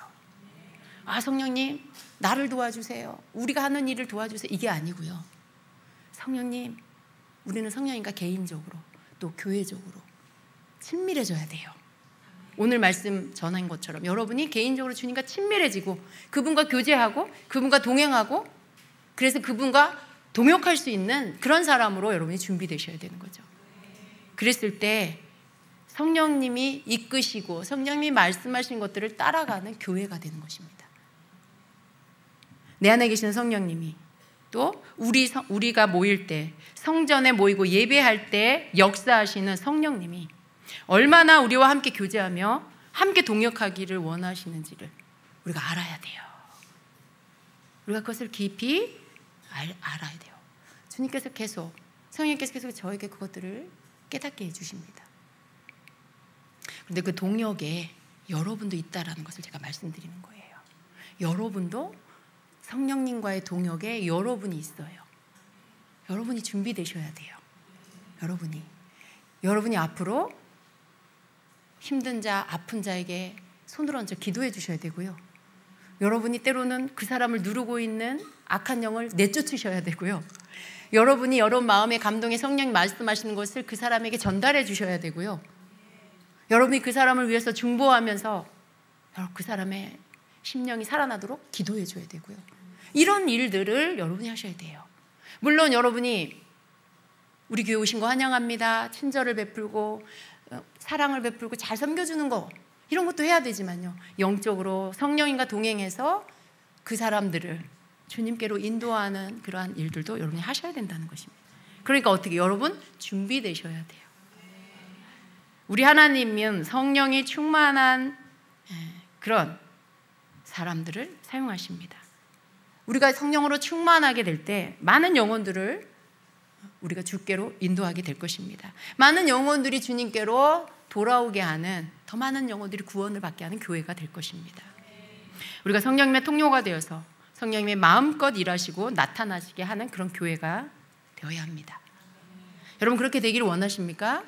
아, 성령님 나를 도와주세요, 우리가 하는 일을 도와주세요, 이게 아니고요. 성령님, 우리는 성령님과 개인적으로 또 교회적으로 친밀해져야 돼요. 오늘 말씀 전한 것처럼 여러분이 개인적으로 주님과 친밀해지고 그분과 교제하고 그분과 동행하고, 그래서 그분과 동역할 수 있는 그런 사람으로 여러분이 준비되셔야 되는 거죠. 그랬을 때 성령님이 이끄시고 성령님이 말씀하신 것들을 따라가는 교회가 되는 것입니다. 내 안에 계시는 성령님이 또 우리가 모일 때, 성전에 모이고 예배할 때 역사하시는 성령님이 얼마나 우리와 함께 교제하며 함께 동역하기를 원하시는지를 우리가 알아야 돼요. 우리가 그것을 깊이 알아야 돼요. 주님께서 계속, 성령님께서 계속 저에게 그것들을 깨닫게 해주십니다. 그런데 그 동역에 여러분도 있다라는 것을 제가 말씀드리는 거예요. 여러분도 성령님과의 동역에 여러분이 있어요. 여러분이 준비되셔야 돼요. 여러분이 앞으로 힘든 자, 아픈 자에게 손을 얹어 기도해 주셔야 되고요. 여러분이 때로는 그 사람을 누르고 있는 악한 영을 내쫓으셔야 되고요. 여러분이 여러분 마음의 감동에 성령이 말씀하시는 것을 그 사람에게 전달해 주셔야 되고요. 여러분이 그 사람을 위해서 중보하면서 그 사람의 심령이 살아나도록 기도해 줘야 되고요. 이런 일들을 여러분이 하셔야 돼요. 물론 여러분이 우리 교회 오신 거 환영합니다. 친절을 베풀고 사랑을 베풀고 잘 섬겨주는 거 이런 것도 해야 되지만요. 영적으로 성령님과 동행해서 그 사람들을 주님께로 인도하는 그러한 일들도 여러분이 하셔야 된다는 것입니다. 그러니까 어떻게 여러분 준비되셔야 돼요. 우리 하나님은 성령이 충만한 그런 사람들을 사용하십니다. 우리가 성령으로 충만하게 될 때 많은 영혼들을 우리가 주께로 인도하게 될 것입니다. 많은 영혼들이 주님께로 돌아오게 하는, 더 많은 영혼들이 구원을 받게 하는 교회가 될 것입니다. 우리가 성령님의 통로가 되어서 성령님의 마음껏 일하시고 나타나시게 하는 그런 교회가 되어야 합니다. 여러분 그렇게 되기를 원하십니까?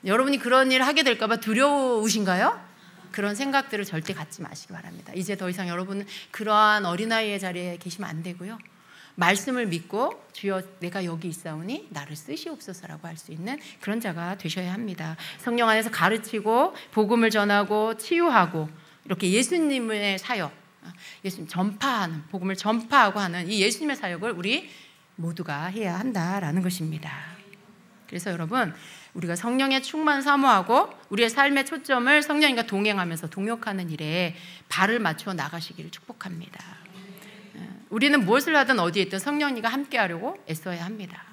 여러분이 그런 일을 하게 될까 봐 두려우신가요? 그런 생각들을 절대 갖지 마시기 바랍니다. 이제 더 이상 여러분은 그러한 어린아이의 자리에 계시면 안 되고요. 말씀을 믿고 주여 내가 여기 있사오니 나를 쓰시옵소서라고 할 수 있는 그런 자가 되셔야 합니다. 성령 안에서 가르치고 복음을 전하고 치유하고 이렇게 예수님의 사역, 예수님 전파하는, 복음을 전파하고 하는 이 예수님의 사역을 우리 모두가 해야 한다라는 것입니다. 그래서 여러분 우리가 성령의 충만 사모하고 우리의 삶의 초점을 성령님과 동행하면서 동역하는 일에 발을 맞추어 나가시기를 축복합니다. 우리는 무엇을 하든 어디에 있든 성령님과 함께 하려고 애써야 합니다.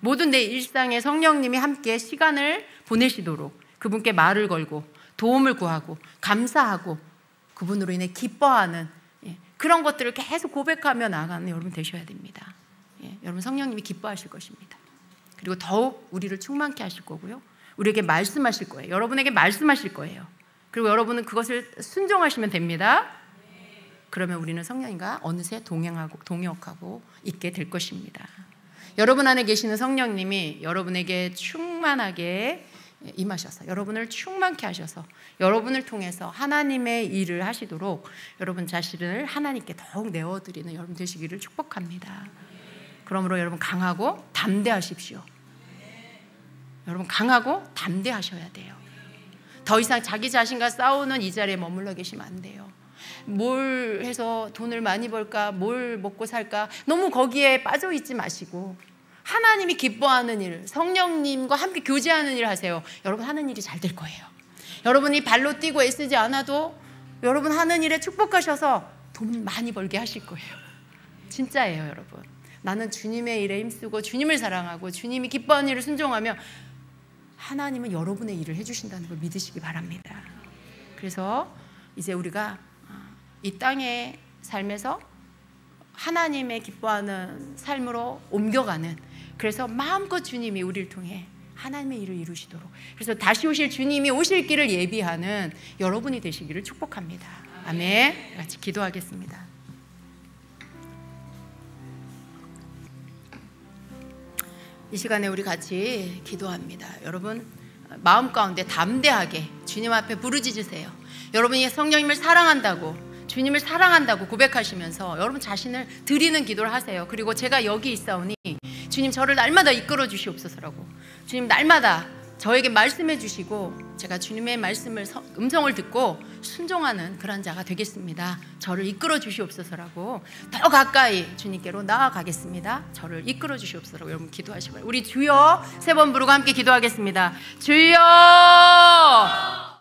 모든 내 일상에 성령님이 함께 시간을 보내시도록 그분께 말을 걸고 도움을 구하고 감사하고 그분으로 인해 기뻐하는 그런 것들을 계속 고백하며 나아가는 여러분 되셔야 됩니다. 여러분 성령님이 기뻐하실 것입니다. 그리고 더욱 우리를 충만케 하실 거고요. 우리에게 말씀하실 거예요. 여러분에게 말씀하실 거예요. 그리고 여러분은 그것을 순종하시면 됩니다. 그러면 우리는 성령님과 어느새 동행하고 동역하고 있게 될 것입니다. 여러분 안에 계시는 성령님이 여러분에게 충만하게 임하셔서 여러분을 충만케 하셔서 여러분을 통해서 하나님의 일을 하시도록 여러분 자신을 하나님께 더욱 내어드리는 여러분 되시기를 축복합니다. 그러므로 여러분 강하고 담대하십시오. 여러분 강하고 담대하셔야 돼요. 더 이상 자기 자신과 싸우는 이 자리에 머물러 계시면 안 돼요. 뭘 해서 돈을 많이 벌까, 뭘 먹고 살까, 너무 거기에 빠져 있지 마시고 하나님이 기뻐하는 일, 성령님과 함께 교제하는 일을 하세요. 여러분 하는 일이 잘 될 거예요. 여러분이 발로 뛰고 애쓰지 않아도 여러분 하는 일에 축복하셔서 돈 많이 벌게 하실 거예요. 진짜예요, 여러분. 나는 주님의 일에 힘쓰고 주님을 사랑하고 주님이 기뻐하는 일을 순종하며 하나님은 여러분의 일을 해주신다는 걸 믿으시기 바랍니다. 그래서 이제 우리가 이 땅의 삶에서 하나님의 기뻐하는 삶으로 옮겨가는, 그래서 마음껏 주님이 우리를 통해 하나님의 일을 이루시도록, 그래서 다시 오실 주님이 오실 길을 예비하는 여러분이 되시기를 축복합니다. 아멘. 같이 기도하겠습니다. 이 시간에 우리 같이 기도합니다. 여러분 마음 가운데 담대하게 주님 앞에 부르짖으세요. 여러분이 성령님을 사랑한다고, 주님을 사랑한다고 고백하시면서 여러분 자신을 드리는 기도를 하세요. 그리고 제가 여기 있사오니 주님 저를 날마다 이끌어 주시옵소서라고, 주님 날마다 저에게 말씀해 주시고 제가 주님의 말씀을 음성을 듣고 순종하는 그런 자가 되겠습니다. 저를 이끌어 주시옵소서라고 더 가까이 주님께로 나아가겠습니다. 저를 이끌어 주시옵소서라고 여러분 기도하시고요. 우리 주여 세 번 부르고 함께 기도하겠습니다. 주여